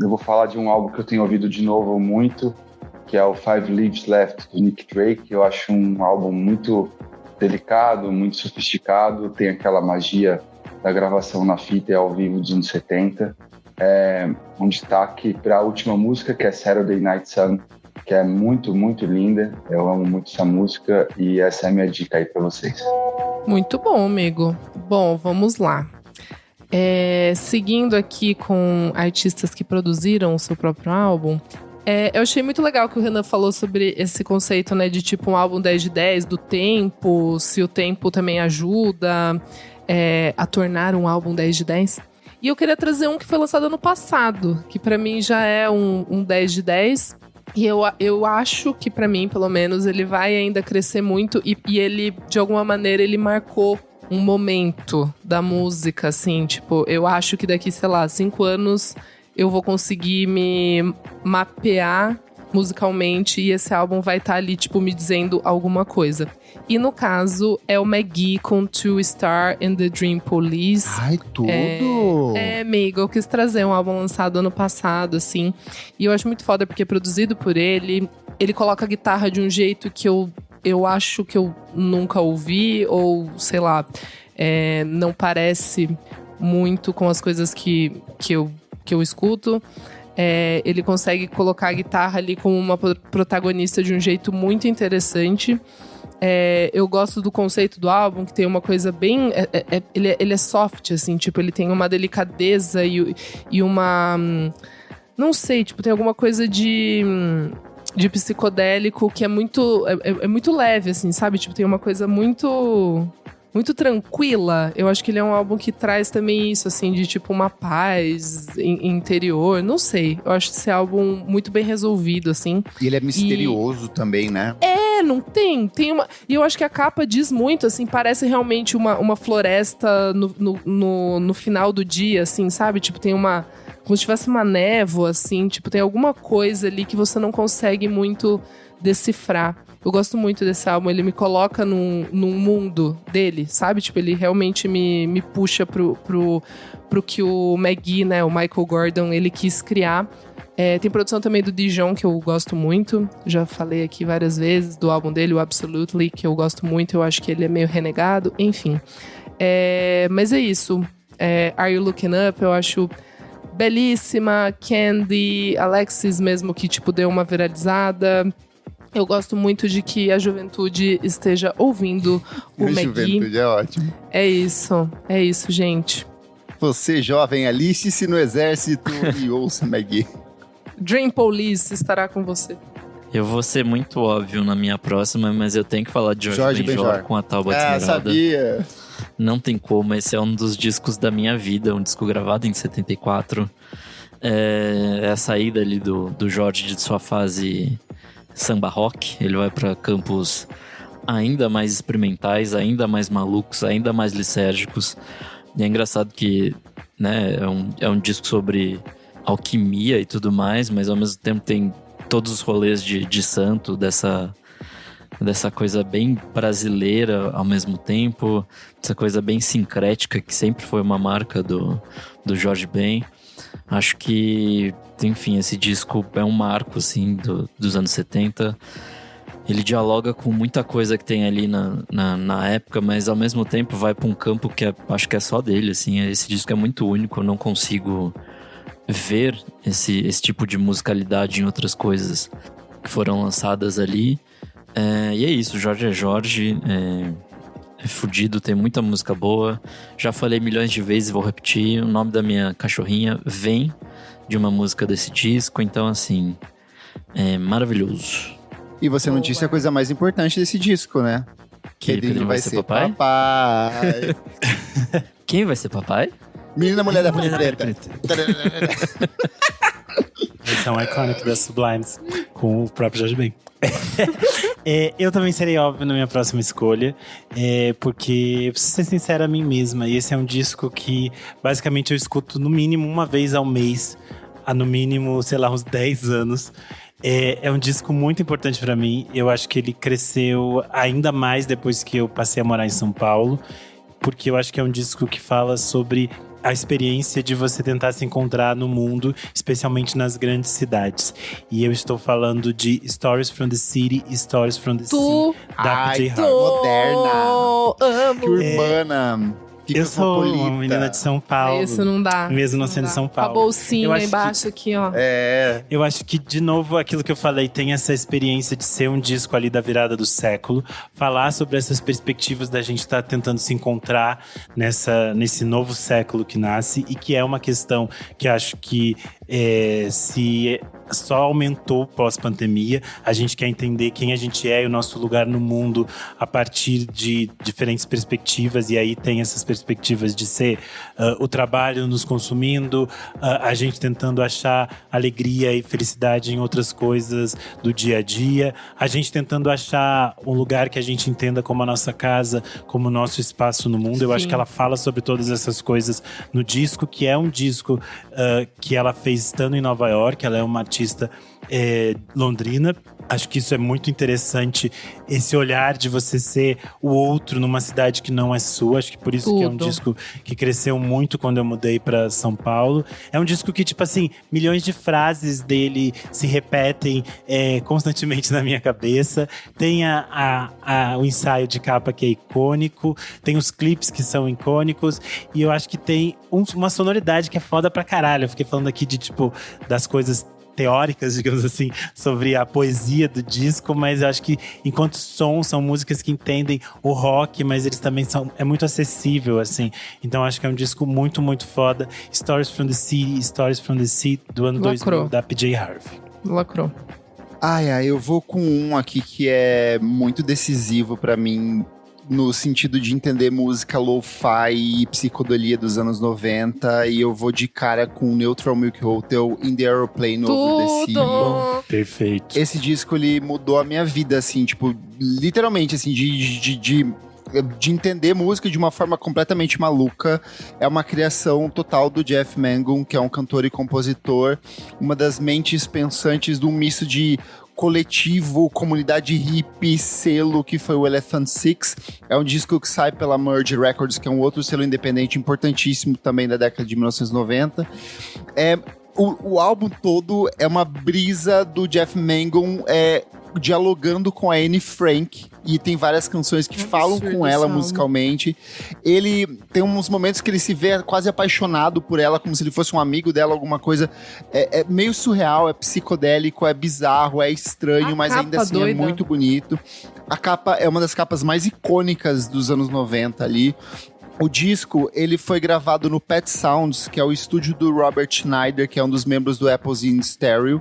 Eu vou falar de um álbum que eu tenho ouvido de novo muito, que é o Five Leaves Left, do Nick Drake. Eu acho um álbum muito delicado, muito sofisticado. Tem aquela magia da gravação na fita e ao vivo dos anos 70. Um destaque para a última música, que é Saturday Night Sun, que é muito, muito linda. Eu amo muito essa música e essa é a minha dica aí para vocês. Muito bom, amigo. Bom, vamos lá. Seguindo aqui com artistas que produziram o seu próprio álbum, eu achei muito legal que o Renan falou sobre esse conceito, né, de tipo um álbum 10 de 10, do tempo, se o tempo também ajuda a tornar um álbum 10 de 10. E eu queria trazer um que foi lançado ano passado, que pra mim já é um 10 de 10. E eu acho que, pra mim, pelo menos, ele vai ainda crescer muito. E ele, de alguma maneira, ele marcou um momento da música, assim. Tipo, eu acho que daqui, sei lá, 5 anos eu vou conseguir me mapear musicalmente. E esse álbum vai estar ali, tipo, me dizendo alguma coisa. E no caso, é o McGee com Two Star and the Dream Police. Ai, tudo! Amigo, eu quis trazer um álbum lançado ano passado, assim. E eu acho muito foda porque é produzido por ele. Ele coloca a guitarra de um jeito que eu acho que eu nunca ouvi. Ou, sei lá, não parece muito com as coisas que eu escuto. Ele consegue colocar a guitarra ali como uma protagonista de um jeito muito interessante. Eu gosto do conceito do álbum, que tem uma coisa bem... Ele é soft, assim, tipo, ele tem uma delicadeza e uma... Não sei, tipo, tem alguma coisa de psicodélico que é muito leve, assim, sabe? Tipo, tem uma coisa muito tranquila. Eu acho que ele é um álbum que traz também isso, assim, de tipo uma paz interior. Não sei. Eu acho esse álbum muito bem resolvido, assim. E ele é misterioso também, né? Não tem. E eu acho que a capa diz muito, assim, parece realmente uma floresta no final do dia, assim, sabe? Tipo, tem como se tivesse uma névoa, assim, tipo, tem alguma coisa ali que você não consegue muito decifrar. Eu gosto muito desse álbum, ele me coloca num mundo dele, sabe? Tipo, ele realmente me puxa pro que o McGee, né, o Michael Gordon, ele quis criar. Tem produção também do Dijon, que eu gosto muito. Já falei aqui várias vezes do álbum dele, o Absolutely, que eu gosto muito. Eu acho que ele é meio renegado, enfim. Mas é isso. Are You Looking Up? Eu acho belíssima. Candy, Alexis mesmo, que tipo deu uma viralizada. Eu gosto muito de que a juventude esteja ouvindo o McGee. A juventude é ótimo. É isso, gente. Você, jovem, aliste-se no exército e ouça McGee. Dream Police estará com você. Eu vou ser muito óbvio na minha próxima, mas eu tenho que falar de Jorge Benjor com a Tauba Esmeralda. Sabia! Não tem como, esse é um dos discos da minha vida, um disco gravado em 74. É a saída ali do Jorge de sua fase samba rock. Ele vai para campos ainda mais experimentais, ainda mais malucos, ainda mais lisérgicos. E é engraçado que, né, é um disco sobre alquimia e tudo mais, mas ao mesmo tempo tem todos os rolês de santo, dessa coisa bem brasileira ao mesmo tempo, essa coisa bem sincrética que sempre foi uma marca do Jorge Ben. Acho que, enfim, esse disco é um marco, assim, dos anos 70. Ele dialoga com muita coisa que tem ali na época, mas ao mesmo tempo vai para um campo que acho que é só dele, assim. Esse disco é muito único, eu não consigo ver esse tipo de musicalidade em outras coisas que foram lançadas ali. E é isso, Jorge é Jorge, é fudido, tem muita música boa. Já falei milhões de vezes e vou repetir, o nome da minha cachorrinha vem de uma música desse disco, então assim, é maravilhoso. E você não disse a coisa mais importante desse disco, né? Que ele vai ser papai. Quem vai ser papai? Menina Mulher da Preta. Versão icônica das Sublimes, com o próprio Jorge Ben. Eu também serei óbvio na minha próxima escolha, porque eu preciso ser sincera a mim mesma. E esse é um disco que basicamente eu escuto no mínimo uma vez ao mês, há no mínimo, sei lá, uns 10 anos. É um disco muito importante pra mim. Eu acho que ele cresceu ainda mais depois que eu passei a morar em São Paulo, porque eu acho que é um disco que fala sobre a experiência de você tentar se encontrar no mundo, especialmente nas grandes cidades. E eu estou falando de Stories from the City e Stories from the Sea, da PJ Harvey. Moderna. Amo. Que urbana. Eu sou uma menina de São Paulo. Isso não dá. Mesmo não Não sendo dá. São Paulo. Com a bolsinha Eu acho embaixo aqui, ó. Eu acho que, de novo, aquilo que eu falei, tem essa experiência de ser um disco ali da virada do século. Falar sobre essas perspectivas da gente estar tentando se encontrar nesse novo século que nasce. E que é uma questão que acho que se só aumentou pós-pandemia. A gente quer entender quem a gente é e o nosso lugar no mundo a partir de diferentes perspectivas. E aí tem essas perspectivas de ser o trabalho nos consumindo, a gente tentando achar alegria e felicidade em outras coisas do dia a dia, a gente tentando achar um lugar que a gente entenda como a nossa casa, como o nosso espaço no mundo. Eu acho que ela fala sobre todas essas coisas no disco, que é um disco que ela fez estando em Nova York. Ela é uma artista londrina. Acho que isso é muito interessante, esse olhar de você ser o outro numa cidade que não é sua. Acho que por isso que é um disco que cresceu muito quando eu mudei pra São Paulo. É um disco que, tipo assim, milhões de frases dele se repetem constantemente na minha cabeça. Tem o ensaio de capa que é icônico, tem os clipes que são icônicos, e eu acho que tem uma sonoridade que é foda pra caralho. Eu fiquei falando aqui de, tipo, das coisas teóricas, digamos assim, sobre a poesia do disco, mas eu acho que enquanto som, são músicas que entendem o rock, mas eles também é muito acessível, assim. Então acho que é um disco muito, muito foda. Stories from the City, Stories from the Sea, do ano 2000, da PJ Harvey. Lacrou. Eu vou com um aqui que é muito decisivo pra mim, no sentido de entender música lo-fi e psicodelia dos anos 90, e eu vou de cara com Neutral Milk Hotel, In the Aeroplane Over the Sea. Perfeito. Esse disco, ele mudou a minha vida, assim, tipo, literalmente, assim, de entender música de uma forma completamente maluca. É uma criação total do Jeff Mangum, que é um cantor e compositor, uma das mentes pensantes de um misto de coletivo, comunidade hippie, selo que foi o Elephant Six. É um disco que sai pela Merge Records, que é um outro selo independente importantíssimo também da década de 1990. O álbum todo é uma brisa do Jeff Mangum dialogando com a Anne Frank, e tem várias canções que falam com ela musicalmente. Ele tem uns momentos que ele se vê quase apaixonado por ela, como se ele fosse um amigo dela, alguma coisa. É meio surreal, é psicodélico, é bizarro, é estranho, mas ainda assim é muito bonito. A capa é uma das capas mais icônicas dos anos 90 ali. O disco, ele foi gravado no Pet Sounds, que é o estúdio do Robert Schneider, que é um dos membros do Apple's in Stereo.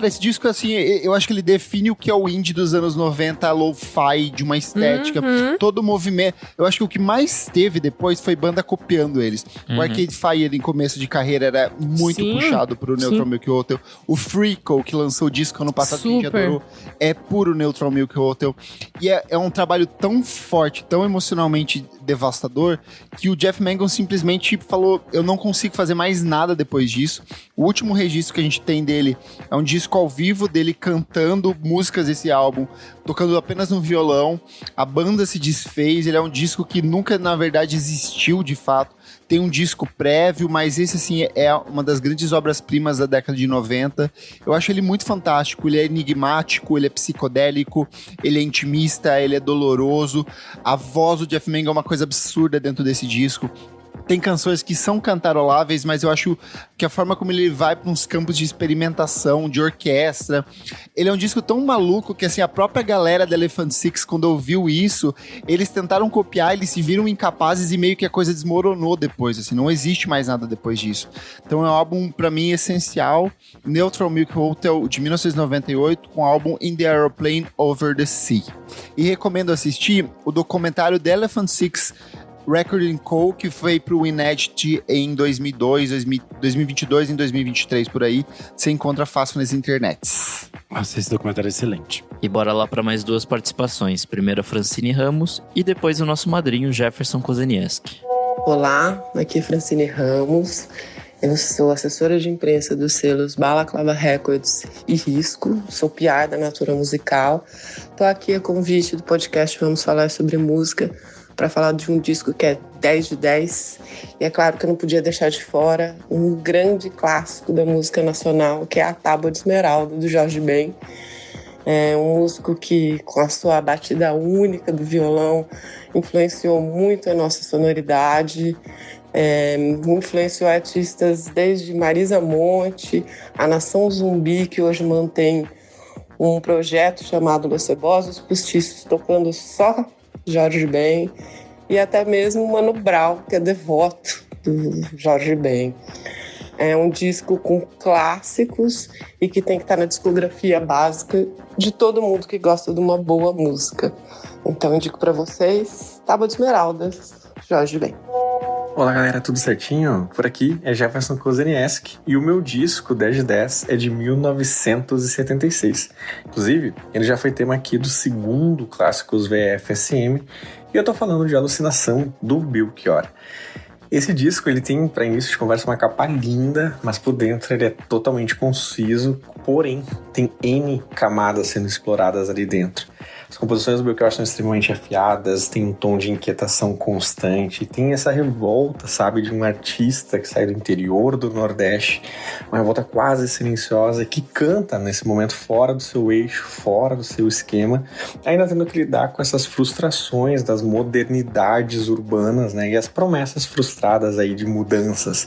Esse disco, assim, eu acho que ele define o que é o indie dos anos 90, lo-fi, de uma estética, todo o movimento. Eu acho que o que mais teve depois foi banda copiando eles. O Arcade Fire, em começo de carreira, era muito puxado pro Neutral Milk Hotel. O Freako, que lançou o disco ano passado, que a gente adorou, é puro Neutral Milk Hotel. E é um trabalho tão forte, tão emocionalmente devastador, que o Jeff Mangum simplesmente falou: eu não consigo fazer mais nada depois disso. O último registro que a gente tem dele é um disco ao vivo dele cantando músicas desse álbum, tocando apenas no violão. A banda se desfez, ele é um disco que nunca, na verdade, existiu de fato. Tem um disco prévio, mas esse, assim, é uma das grandes obras-primas da década de 90. Eu acho ele muito fantástico, ele é enigmático, ele é psicodélico, ele é intimista, ele é doloroso. A voz do Jeff Mangum é uma coisa absurda dentro desse disco. Tem canções que são cantaroláveis, mas eu acho que a forma como ele vai para uns campos de experimentação, de orquestra, ele é um disco tão maluco que, assim, a própria galera da Elephant Six, quando ouviu isso, eles tentaram copiar, eles se viram incapazes e meio que a coisa desmoronou depois, assim, não existe mais nada depois disso. Então é um álbum, pra mim, essencial. Neutral Milk Hotel, de 1998, com o álbum In the Aeroplane Over the Sea. E recomendo assistir o documentário The Elephant Six Recording Co., que foi pro Inédit em 2022, em 2023, por aí. Você encontra fácil nas internets. Nossa, esse documentário é excelente. E bora lá para mais 2 participações. Primeiro a Francine Ramos e depois o nosso madrinho Jefferson Kozenieski. Olá, aqui é Francine Ramos. Eu sou assessora de imprensa dos selos Balaclava Records e Risco. Sou PR da Natura Musical. Estou aqui a convite do podcast Vamos Falar Sobre Música para falar de um disco que é 10 de 10. E é claro que eu não podia deixar de fora um grande clássico da música nacional, que é A Tábua de Esmeralda, do Jorge Ben. É um músico que, com a sua batida única do violão, influenciou muito a nossa sonoridade. Influenciou artistas desde Marisa Monte, a Nação Zumbi, que hoje mantém um projeto chamado Los Cebosos Postiços, tocando só Jorge Ben, e até mesmo Mano Brown, que é devoto do Jorge Ben. É um disco com clássicos e que tem que estar na discografia básica de todo mundo que gosta de uma boa música. Então, indico para vocês Tábua de Esmeraldas, Jorge Ben. Olá galera, tudo certinho? Por aqui é Jefferson Kozenieski e o meu disco 10 de 10 é de 1976. Inclusive, ele já foi tema aqui do segundo Clássicos VFSM e eu tô falando de Alucinação, do Belchior. Esse disco, ele tem, para início de conversa, uma capa linda, mas por dentro ele é totalmente conciso, porém tem N camadas sendo exploradas ali dentro. As composições do Belchior são extremamente afiadas, tem um tom de inquietação constante, tem essa revolta, sabe, de um artista que sai do interior do Nordeste, uma revolta quase silenciosa, que canta nesse momento fora do seu eixo, fora do seu esquema, ainda tendo que lidar com essas frustrações das modernidades urbanas, né, e as promessas frustradas aí de mudanças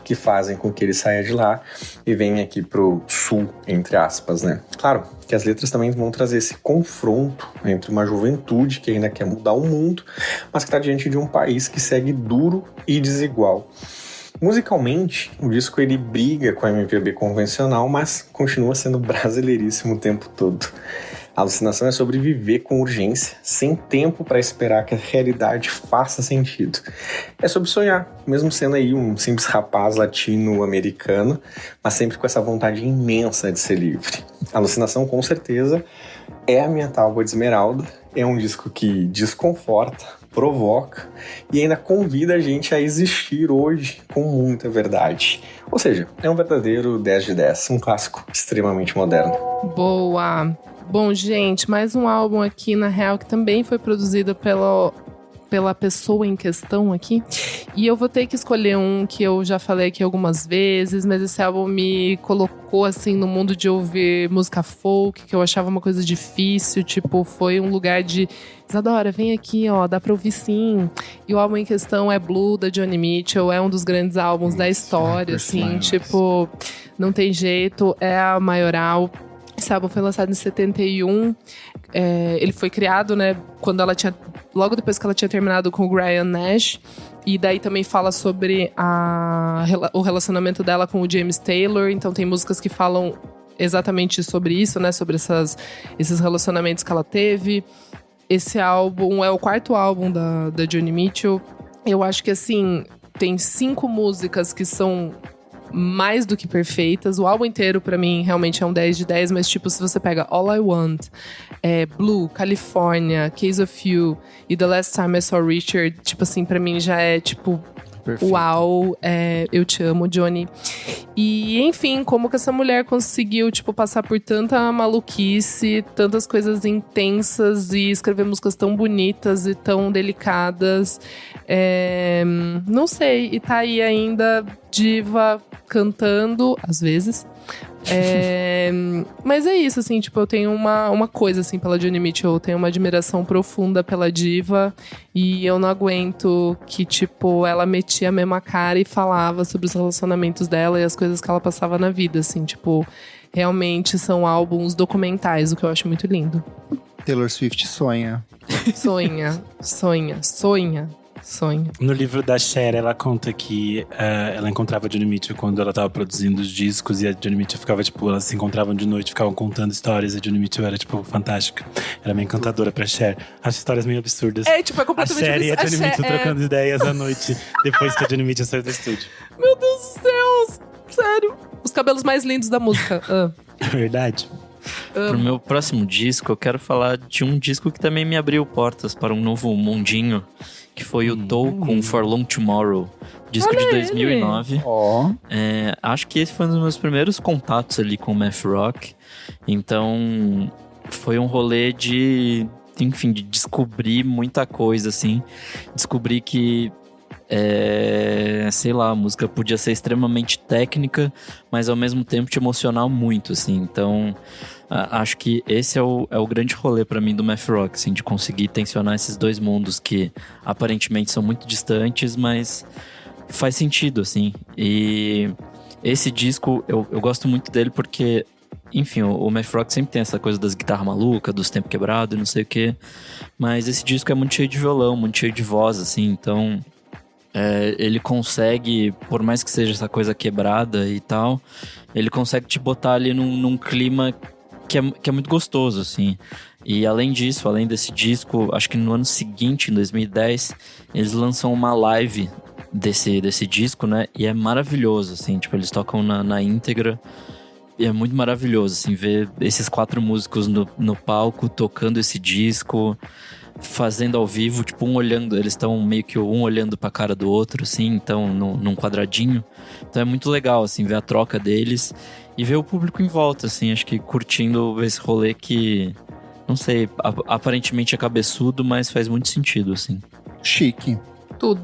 que fazem com que ele saia de lá e venha aqui pro sul, entre aspas, né. Claro que as letras também vão trazer esse confronto entre uma juventude que ainda quer mudar o mundo, mas que está diante de um país que segue duro e desigual. Musicalmente, o disco ele briga com a MPB convencional, mas continua sendo brasileiríssimo o tempo todo. A Alucinação é sobre viver com urgência, sem tempo para esperar que a realidade faça sentido. É sobre sonhar, mesmo sendo aí um simples rapaz latino-americano, mas sempre com essa vontade imensa de ser livre. A Alucinação, com certeza, é a minha Tábua de Esmeralda. É um disco que desconforta, provoca e ainda convida a gente a existir hoje com muita verdade. Ou seja, é um verdadeiro 10 de 10, um clássico extremamente moderno. Boa! Bom, gente, mais um álbum aqui, na real, que também foi produzido pela pessoa em questão aqui. E eu vou ter que escolher um que eu já falei aqui algumas vezes, mas esse álbum me colocou, assim, no mundo de ouvir música folk, que eu achava uma coisa difícil, tipo, foi um lugar de... Isadora, vem aqui, ó, dá pra ouvir sim. E o álbum em questão é Blue, da Joni Mitchell, é um dos grandes álbuns da história, assim, tipo, não tem jeito, é a maioral. Esse álbum foi lançado em 71, ele foi criado, né, logo depois que ela tinha terminado com o Graham Nash, e daí também fala sobre o relacionamento dela com o James Taylor, então tem músicas que falam exatamente sobre isso, né, sobre esses relacionamentos que ela teve. Esse álbum é o 4º álbum da Joni Mitchell. Eu acho que, assim, tem 5 músicas que são mais do que perfeitas. O álbum inteiro, pra mim, realmente é um 10 de 10, mas, tipo, se você pega All I Want, Blue, California, Case of You e The Last Time I Saw Richard, tipo assim, pra mim já é, tipo... Perfeito. Uau, eu te amo, Joni. E, enfim, como que essa mulher conseguiu, tipo, passar por tanta maluquice, tantas coisas intensas e escrever músicas tão bonitas e tão delicadas. Não sei, e tá aí ainda diva cantando, às vezes, Mas é isso, assim, tipo, eu tenho uma coisa, assim, pela Joni Mitchell. Eu tenho uma admiração profunda pela diva. E eu não aguento que, tipo, ela metia a mesma cara e falava sobre os relacionamentos dela e as coisas que ela passava na vida, assim, tipo... Realmente são álbuns documentais, o que eu acho muito lindo. Taylor Swift sonha. Sonha. No livro da Cher, ela conta que ela encontrava a Joni Mitchell quando ela tava produzindo os discos. E a Joni Mitchell ficava, tipo, elas se encontravam de noite, ficavam contando histórias. A Joni Mitchell era, tipo, fantástica. Era meio encantadora pra Cher. As histórias meio absurdas. Tipo, é completamente A Cher e a Joni Mitchell Cher, trocando ideias à noite, depois que a Joni Mitchell saiu do estúdio. Meu Deus do céu, sério. Os cabelos mais lindos da música. Verdade. Pro meu próximo disco, eu quero falar de um disco que também me abriu portas para um novo mundinho, que foi o Toe com For Long Tomorrow, disco de 2009. Acho que esse foi um dos meus primeiros contatos ali com o math rock. Então, foi um rolê de descobrir muita coisa, assim. Descobri que sei lá, a música podia ser extremamente técnica, mas ao mesmo tempo te emocionar muito, assim. Então, acho que esse é o grande rolê pra mim do math rock, assim, de conseguir tensionar esses dois mundos que aparentemente são muito distantes, mas faz sentido, assim. E esse disco, eu gosto muito dele porque, enfim, o math rock sempre tem essa coisa das guitarras malucas, dos tempos quebrados e não sei o quê, mas esse disco é muito cheio de violão, muito cheio de voz, assim, então... ele consegue, por mais que seja essa coisa quebrada e tal, ele consegue te botar ali num clima que é muito gostoso, assim. E além disso, além desse disco, acho que no ano seguinte, em 2010, eles lançam uma live desse disco, né? E é maravilhoso, assim, tipo, eles tocam na íntegra. E é muito maravilhoso, assim, ver esses 4 músicos no palco tocando esse disco, fazendo ao vivo, tipo, eles estão meio que um olhando pra cara do outro, assim, então, num quadradinho. Então é muito legal, assim, ver a troca deles e ver o público em volta, assim, acho que curtindo esse rolê que, não sei, aparentemente é cabeçudo, mas faz muito sentido, assim. Chique. Tudo.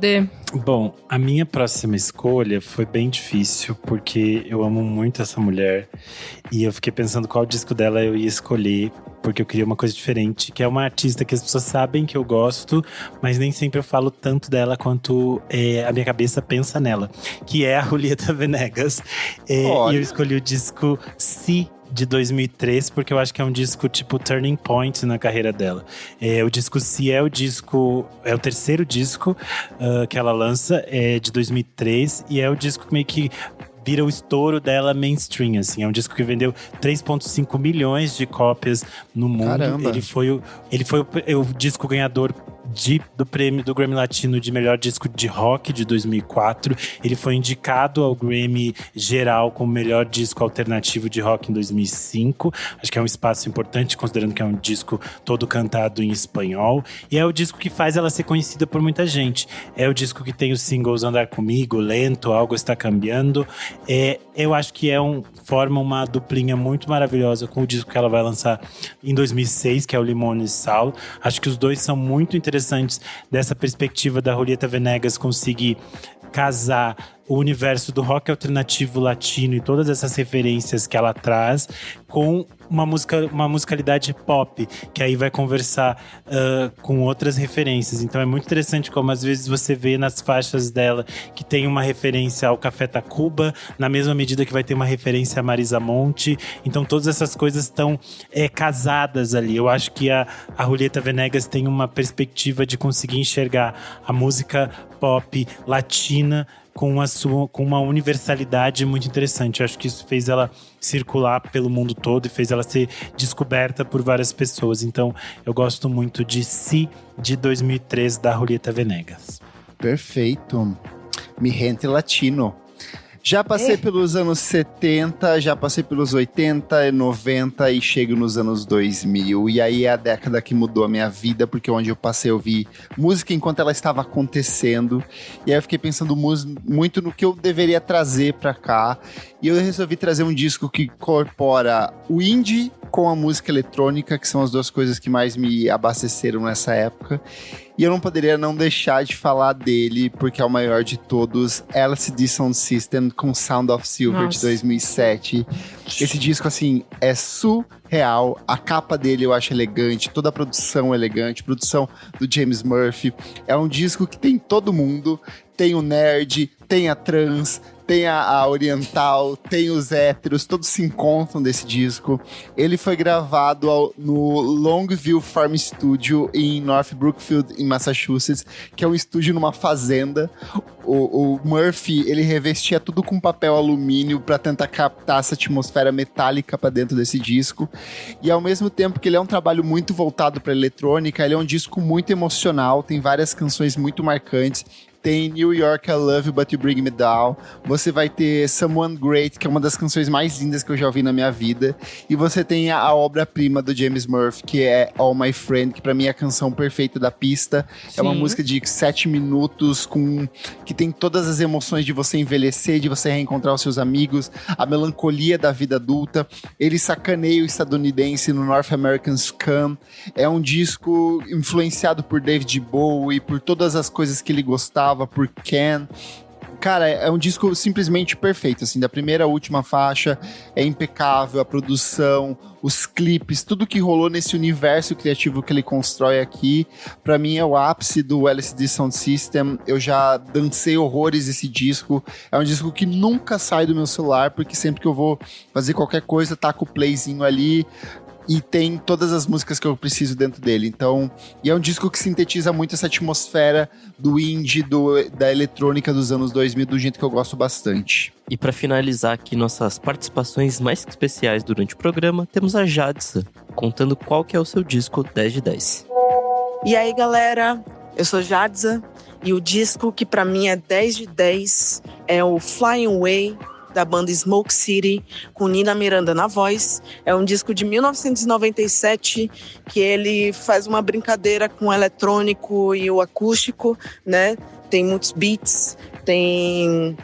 Bom, a minha próxima escolha foi bem difícil, porque eu amo muito essa mulher. E eu fiquei pensando qual disco dela eu ia escolher, porque eu queria uma coisa diferente, que é uma artista que as pessoas sabem que eu gosto, mas nem sempre eu falo tanto dela quanto a minha cabeça pensa nela, que é a Julieta Venegas. E eu escolhi o disco Si, de 2003, porque eu acho que é um disco tipo turning point na carreira dela. O disco Si é o terceiro disco que ela lança, de 2003, e é o disco que meio que vira o estouro dela mainstream, assim. É um disco que vendeu 3,5 milhões de cópias no mundo. Caramba. Ele foi o disco ganhador do prêmio do Grammy Latino de melhor disco de rock de 2004. Ele foi indicado ao Grammy geral como melhor disco alternativo de rock em 2005. Acho que é um espaço importante, considerando que é um disco todo cantado em espanhol. E é o disco que faz ela ser conhecida por muita gente. É o disco que tem os singles Andar Comigo, Lento, Algo Está Cambiando. Eu acho que forma uma duplinha muito maravilhosa com o disco que ela vai lançar em 2006, que é o Limón y Sal. Acho que os dois são muito interessantes dessa perspectiva da Julieta Venegas conseguir casar o universo do rock alternativo latino e todas essas referências que ela traz com uma musicalidade pop, que aí vai conversar com outras referências. Então é muito interessante como às vezes você vê nas faixas dela que tem uma referência ao Café Tacuba, na mesma medida que vai ter uma referência a Marisa Monte. Então todas essas coisas estão casadas ali. Eu acho que a Julieta Venegas tem uma perspectiva de conseguir enxergar a música pop latina com uma universalidade muito interessante. Eu acho que isso fez ela circular pelo mundo todo e fez ela ser descoberta por várias pessoas. Então, eu gosto muito de Si, de 2003, da Julieta Venegas. Perfeito. Mi gente latino. Já passei pelos anos 70, já passei pelos 80, 90 e chego nos anos 2000. E aí é a década que mudou a minha vida, porque onde eu passei eu vi música enquanto ela estava acontecendo. E aí eu fiquei pensando muito no que eu deveria trazer pra cá. E eu resolvi trazer um disco que incorpora o indie com a música eletrônica, que são as duas coisas que mais me abasteceram nessa época. E eu não poderia não deixar de falar dele, porque é o maior de todos, LCD Sound System com Sound of Silver. Nossa. De 2007. Esse disco, assim, é surreal. A capa dele eu acho elegante, toda a produção é elegante, produção do James Murphy. É um disco que tem todo mundo. Tem o nerd, tem a trans, tem a oriental, tem os héteros, todos se encontram desse disco. Ele foi gravado no Longview Farm Studio em North Brookfield, em Massachusetts, que é um estúdio numa fazenda. O Murphy, ele revestia tudo com papel alumínio para tentar captar essa atmosfera metálica para dentro desse disco. E ao mesmo tempo que ele é um trabalho muito voltado para eletrônica, ele é um disco muito emocional, tem várias canções muito marcantes. Tem New York, I Love You, But You Bring Me Down. Você vai ter Someone Great, que é uma das canções mais lindas que eu já ouvi na minha vida. E você tem a obra-prima do James Murphy, que é All My Friend, que pra mim é a canção perfeita da pista. Sim. É uma música de 7 minutos, que tem todas as emoções de você envelhecer, de você reencontrar os seus amigos, a melancolia da vida adulta. Ele sacaneia o estadunidense no North American Scum. É um disco influenciado por David Bowie, por todas as coisas que ele gostava, por Ken. Cara, é um disco simplesmente perfeito, assim, da primeira à última faixa, é impecável, a produção, os clipes, tudo que rolou nesse universo criativo que ele constrói aqui, pra mim é o ápice do LSD Sound System. Eu já dancei horrores esse disco, é um disco que nunca sai do meu celular, porque sempre que eu vou fazer qualquer coisa, taco o playzinho ali, e tem todas as músicas que eu preciso dentro dele. Então, e é um disco que sintetiza muito essa atmosfera do indie, da eletrônica dos anos 2000, do jeito que eu gosto bastante. E para finalizar aqui nossas participações mais especiais durante o programa, temos a Jadsa, contando qual que é o seu disco 10 de 10. E aí, galera, eu sou Jadsa, e o disco que para mim é 10 de 10 é o Flying Away, da banda Smoke City, com Nina Miranda na voz. É um disco de 1997, que ele faz uma brincadeira com o eletrônico e o acústico, né? Tem muitos beats, tem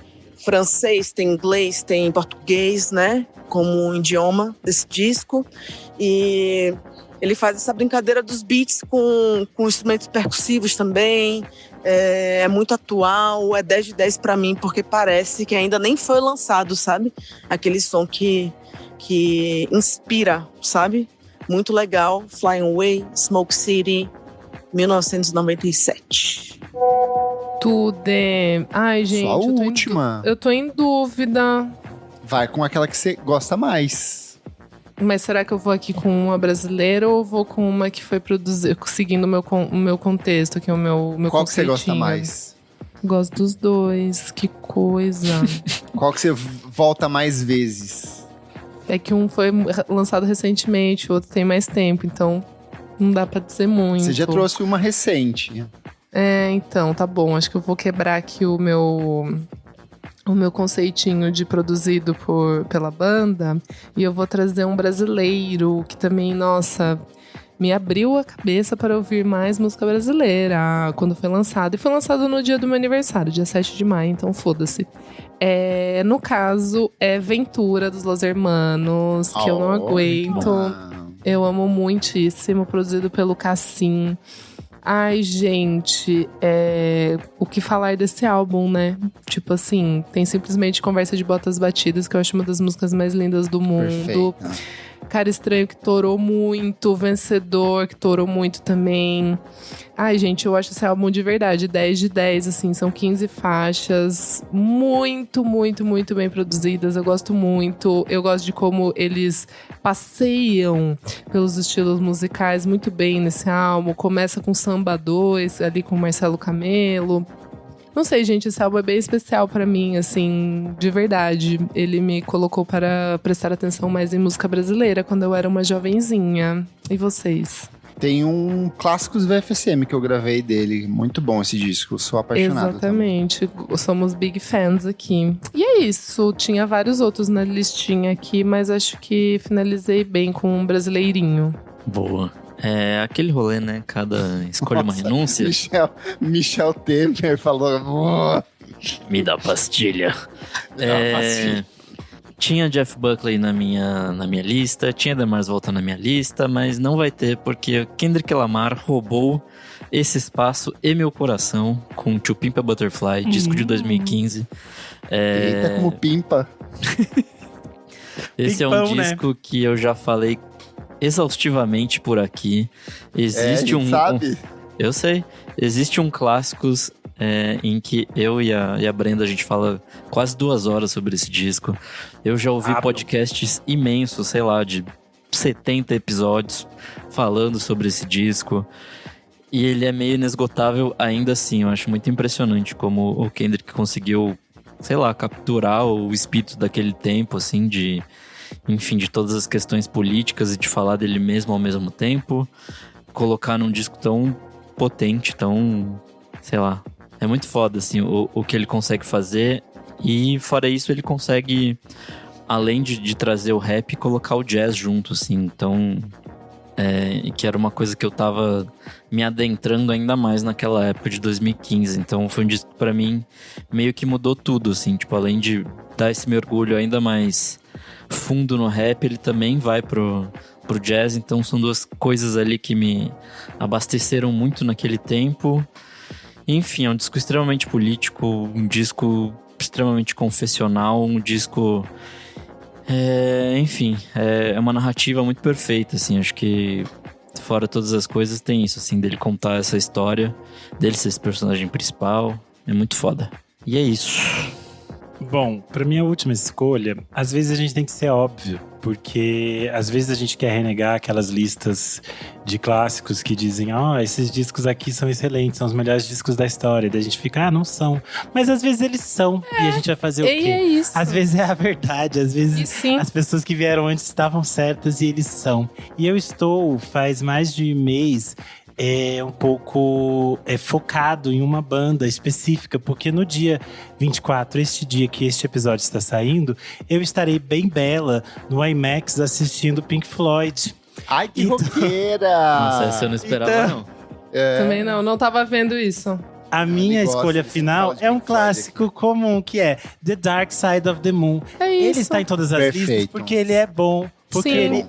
francês, tem inglês, tem português, né? Como idioma desse disco. E ele faz essa brincadeira dos beats com instrumentos percussivos também. É muito atual, é 10 de 10 pra mim, porque parece que ainda nem foi lançado, sabe? Aquele som que inspira, sabe? Muito legal. Flying Away, Smoke City, 1997. Tudo. Ai, gente. Só a última. Eu tô em dúvida. Vai com aquela que você gosta mais. Mas será que eu vou aqui com uma brasileira ou vou com uma que foi produzida, seguindo o meu contexto, que é o meu Qual que você gosta mais? Gosto dos dois, que coisa. Qual que você volta mais vezes? É que um foi lançado recentemente, o outro tem mais tempo, então não dá pra dizer muito. Você já trouxe uma recente. Então, tá bom. Acho que eu vou quebrar aqui o meu conceitinho de produzido pela banda, e eu vou trazer um brasileiro que também, nossa, me abriu a cabeça para ouvir mais música brasileira quando foi lançado. E foi lançado no dia do meu aniversário, dia 7 de maio, então foda-se. No caso, é Ventura, dos Los Hermanos, que eu não aguento. Eu amo muitíssimo, produzido pelo Cassim. Ai, gente, o que falar desse álbum, né? Tipo assim, tem simplesmente Conversa de Botas Batidas, que eu acho uma das músicas mais lindas do mundo. Perfeita. Cara Estranho, que torou muito. Vencedor, que torou muito também. Ai, gente, eu acho esse álbum de verdade 10 de 10, assim, são 15 faixas muito, muito, muito bem produzidas. Eu gosto muito. Eu gosto de como eles passeiam pelos estilos musicais muito bem nesse álbum. Começa com Samba 2, ali com Marcelo Camelo. Não sei, gente, esse álbum é bem especial pra mim, assim, de verdade. Ele me colocou para prestar atenção mais em música brasileira quando eu era uma jovenzinha. E vocês? Tem um Clássicos VFSM que eu gravei dele. Muito bom esse disco, sou apaixonado. Exatamente, somos big fans aqui. E é isso, tinha vários outros na listinha aqui, mas acho que finalizei bem com um brasileirinho. Boa. É aquele rolê, né? Cada escolha uma renúncia. Michel Temer falou... Me dá pastilha. Tinha Jeff Buckley na minha lista, tinha Demars Volta na minha lista, mas não vai ter porque Kendrick Lamar roubou esse espaço e meu coração com To Pimp a Butterfly, disco de 2015. Eita, como pimpa. Esse é um Pimpão, né? disco que eu já falei exaustivamente por aqui. Existe sabe? Eu sei. Existe um clássicos em que eu e a Brenda, a gente fala quase 2 horas sobre esse disco. Eu já ouvi podcasts imensos, sei lá, de 70 episódios falando sobre esse disco. E ele é meio inesgotável ainda assim. Eu acho muito impressionante como o Kendrick conseguiu, sei lá, capturar o espírito daquele tempo, assim, de todas as questões políticas e de falar dele mesmo ao mesmo tempo. Colocar num disco tão potente, tão, sei lá, é muito foda, assim, o que ele consegue fazer. E fora isso, ele consegue, além de trazer o rap, colocar o jazz junto, assim. Então, que era uma coisa que eu tava me adentrando ainda mais naquela época de 2015. Então, foi um disco que pra mim meio que mudou tudo, assim. Tipo, além de dar esse mergulho ainda mais fundo no rap, ele também vai pro jazz. Então, são 2 coisas ali que me abasteceram muito naquele tempo. Enfim, é um disco extremamente político, um disco extremamente confessional, um disco... é uma narrativa muito perfeita, assim. Acho que, fora todas as coisas, tem isso, assim, dele contar essa história, dele ser esse personagem principal. É muito foda. E é isso. Bom, pra minha última escolha, às vezes a gente tem que ser óbvio, porque às vezes a gente quer renegar aquelas listas de clássicos que dizem, esses discos aqui são excelentes, são os melhores discos da história. Daí a gente fica, não são. Mas às vezes eles são, e a gente vai fazer o quê? É isso. Às vezes é a verdade, às vezes as pessoas que vieram antes estavam certas e eles são. E eu estou, faz mais de 1 mês, um pouco focado em uma banda específica, porque no dia 24, este dia que este episódio está saindo, eu estarei bem bela no IMAX assistindo Pink Floyd. Ai, que roqueira! Nossa, essa eu não esperava, não. Também não tava vendo isso. A minha escolha final é um clássico comum, que é The Dark Side of the Moon. Ele está em todas as listas porque ele é bom. Porque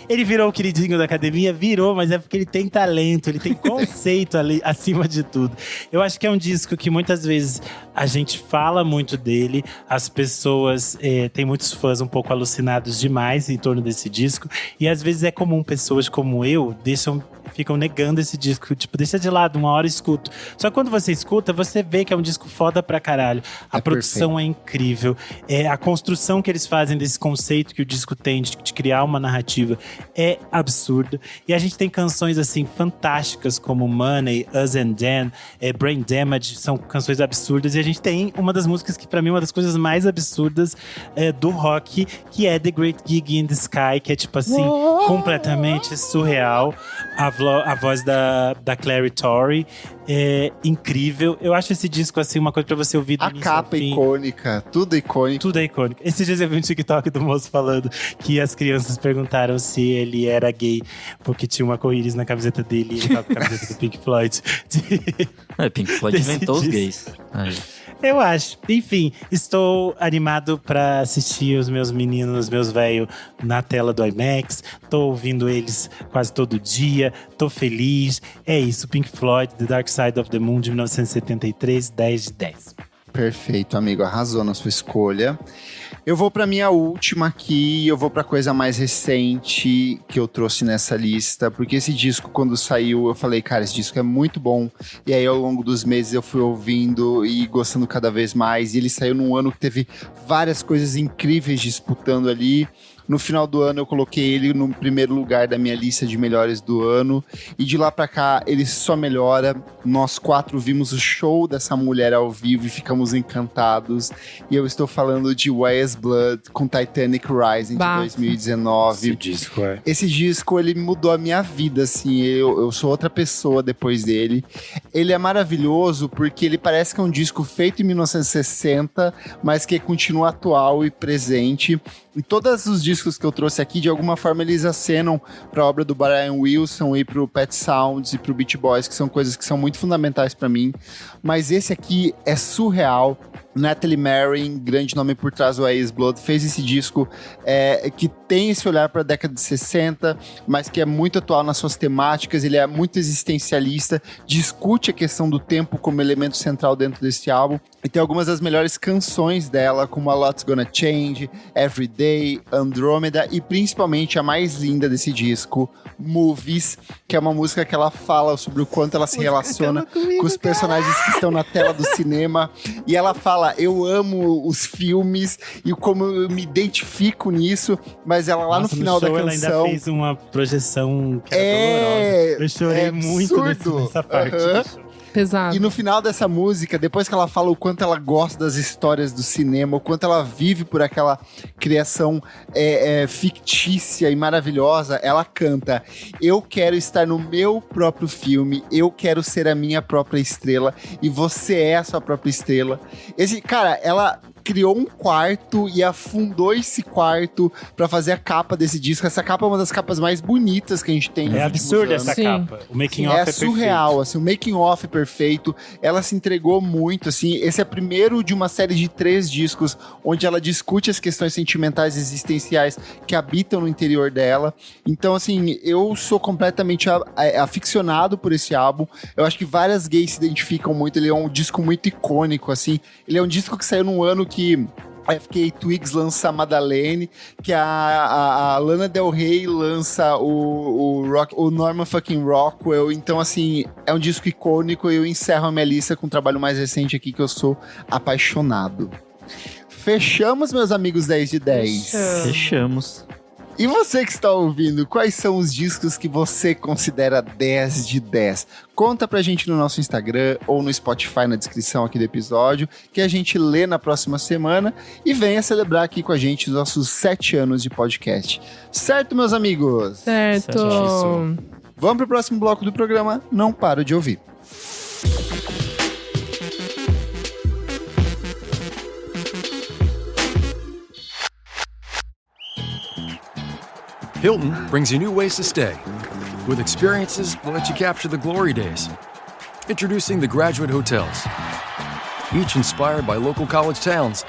ele virou o queridinho da academia, mas é porque ele tem talento, ele tem conceito ali acima de tudo. Eu acho que é um disco que muitas vezes a gente fala muito dele, as pessoas têm muitos fãs um pouco alucinados demais em torno desse disco, e às vezes é comum pessoas como eu ficam negando esse disco, tipo, deixa de lado, uma hora escuto. Só que quando você escuta, você vê que é um disco foda pra caralho. A produção é incrível, a construção que eles fazem desse conceito que o disco tem de criar uma narrativa é absurda. E a gente tem canções, assim, fantásticas como Money, Us and Them, Brain Damage, são canções absurdas. E a gente tem uma das músicas que pra mim é uma das coisas mais absurdas do rock, que é The Great Gig in the Sky, que é tipo assim, completamente surreal. A voz da Clary Torrey é incrível. Eu acho esse disco, assim, uma coisa pra você ouvir do início ao fim. Icônica, tudo icônico. Tudo é icônico. Esses dias eu vi um TikTok do moço falando que as crianças perguntaram se ele era gay, porque tinha um arco-íris na camiseta dele e ele tava com a camiseta do Pink Floyd. Pink Floyd inventou os gays. Eu acho. Enfim, estou animado pra assistir os meus meninos, meus velhos, na tela do IMAX. Tô ouvindo eles quase todo dia. Tô feliz. É isso, Pink Floyd, The Dark Side of the Moon, de 1973, 10 de 10. Perfeito, amigo. Arrasou na sua escolha. Eu vou pra minha última aqui, eu vou pra coisa mais recente que eu trouxe nessa lista, porque esse disco, quando saiu, eu falei, cara, esse disco é muito bom. E aí, ao longo dos meses, eu fui ouvindo e gostando cada vez mais. E ele saiu num ano que teve várias coisas incríveis disputando ali. No final do ano eu coloquei ele no primeiro lugar da minha lista de melhores do ano. E de lá pra cá ele só melhora. Nós 4 vimos o show dessa mulher ao vivo e ficamos encantados. E eu estou falando de Weyes Blood com Titanic Rising de 2019. Esse disco ele mudou a minha vida, assim. Eu sou outra pessoa depois dele. Ele é maravilhoso porque ele parece que é um disco feito em 1960, mas que continua atual e presente. E todos os discos que eu trouxe aqui, de alguma forma, eles acenam para a obra do Brian Wilson e para o Pet Sounds e para o Beach Boys, que são coisas que são muito fundamentais para mim. Mas esse aqui é surreal. Natalie Marin, grande nome por trás do Weyes Blood, fez esse disco que tem esse olhar para a década de 60, mas que é muito atual nas suas temáticas, ele é muito existencialista, discute a questão do tempo como elemento central dentro desse álbum, e tem algumas das melhores canções dela, como A Lot's Gonna Change, Every Day, Andromeda, e principalmente a mais linda desse disco, Movies, que é uma música que ela fala sobre o quanto ela se relaciona com os personagens que estão na tela do cinema, e ela fala, eu amo os filmes e como eu me identifico nisso, mas ela lá no final da canção... ela ainda fez uma projeção que era dolorosa. Eu chorei muito nessa parte. Exato. E no final dessa música, depois que ela fala o quanto ela gosta das histórias do cinema, o quanto ela vive por aquela criação fictícia e maravilhosa, ela canta: eu quero estar no meu próprio filme, eu quero ser a minha própria estrela, e você é a sua própria estrela. Cara, ela criou um quarto e afundou esse quarto pra fazer a capa desse disco. Essa capa é uma das capas mais bonitas que a gente tem. É absurda essa capa. O making off é surreal, perfeito. assim, o making off perfeito. Ela se entregou muito, assim. Esse é o primeiro de uma série de 3 discos onde ela discute as questões sentimentais e existenciais que habitam no interior dela. Então, assim, eu sou completamente aficionado por esse álbum. Eu acho que várias gays se identificam muito. Ele é um disco muito icônico, assim. Ele é um disco que saiu num ano que a FKA Twigs lança Madeleine, que a Lana Del Rey lança o Norman fucking Rockwell. Então, assim, é um disco icônico, e eu encerro a minha lista com um trabalho mais recente aqui que eu sou apaixonado. Fechamos, meus amigos 10 de 10? Fechamos. E você que está ouvindo, quais são os discos que você considera 10 de 10? Conta pra gente no nosso Instagram ou no Spotify, na descrição aqui do episódio, que a gente lê na próxima semana, e venha celebrar aqui com a gente os nossos 7 anos de podcast. Certo, meus amigos? Certo. Vamos pro próximo bloco do programa, Não Paro de Ouvir. Hilton brings you new ways to stay, with experiences that let you capture the glory days. Introducing the Graduate Hotels. Each inspired by local college towns,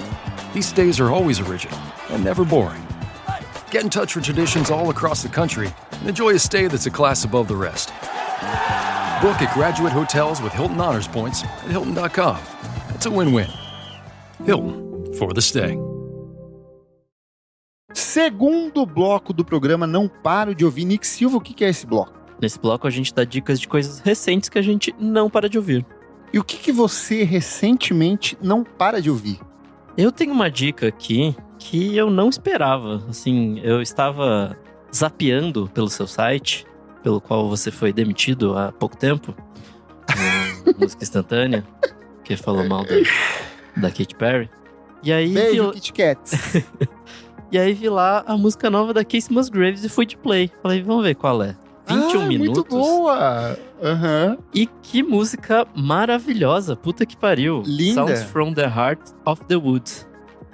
these stays are always original and never boring. Get in touch with traditions all across the country and enjoy a stay that's a class above the rest. Book at Graduate Hotels with Hilton Honors Points at Hilton.com. It's a win-win. Hilton, for the stay. Segundo bloco do programa Não Paro de Ouvir. Nick Silva, o que é esse bloco? Nesse bloco a gente dá dicas de coisas recentes que a gente não para de ouvir. E o que você recentemente não para de ouvir? Eu tenho uma dica aqui que eu não esperava. Assim, eu estava zapeando pelo seu site, pelo qual você foi demitido há pouco tempo, Música Instantânea, que falou mal da Katy Perry. E aí Beijo, Kit Kats. E aí vi lá a música nova da Kacey Musgraves e fui de play. Falei, vamos ver qual é. 21 minutos. Muito boa! E que música maravilhosa. Puta que pariu. Linda. Sounds from the Heart of the Woods.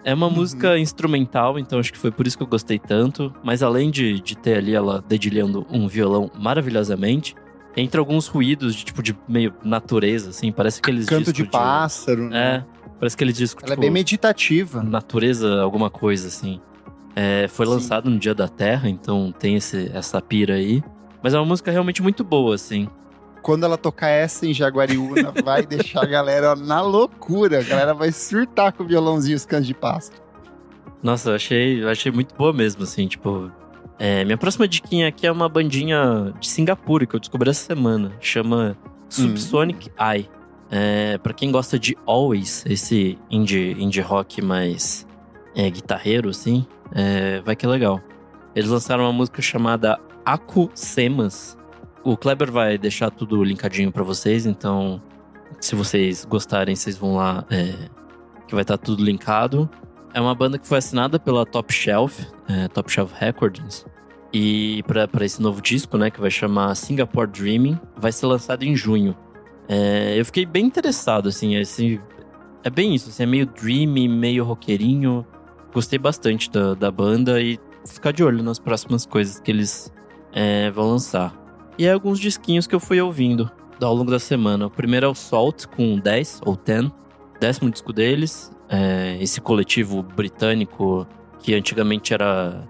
É uma música instrumental, então acho que foi por isso que eu gostei tanto. Mas além de ter ali ela dedilhando um violão maravilhosamente, entra alguns ruídos de tipo de meio natureza, assim. Parece aqueles canto de pássaro, né? Parece aqueles discos. Ela é bem meditativa. Natureza, alguma coisa, assim. Foi lançado no Dia da Terra, então tem essa pira aí. Mas é uma música realmente muito boa, assim. Quando ela tocar essa em Jaguariúna, vai deixar a galera na loucura. A galera vai surtar com o violãozinho, os cantos de pássaro. Nossa, eu achei muito boa mesmo, assim, tipo... minha próxima diquinha aqui é uma bandinha de Singapura que eu descobri essa semana. Chama Subsonic Eye. Pra quem gosta de Always, esse indie rock mais guitarreiro, assim, vai que é legal. Eles lançaram uma música chamada Aku Semas. O Kleber vai deixar tudo linkadinho pra vocês, então se vocês gostarem, vocês vão lá, que vai estar tudo linkado. É uma banda que foi assinada pela Top Shelf Records. E pra esse novo disco, né, que vai chamar Singapore Dreaming, vai ser lançado em junho. Eu fiquei bem interessado, assim, é bem isso, assim, é meio dreamy, meio roqueirinho. Gostei bastante da banda e ficar de olho nas próximas coisas que eles vão lançar. E alguns disquinhos que eu fui ouvindo ao longo da semana. O primeiro é o Salt, com 10, ou 10, 10º disco deles. esse coletivo britânico que antigamente era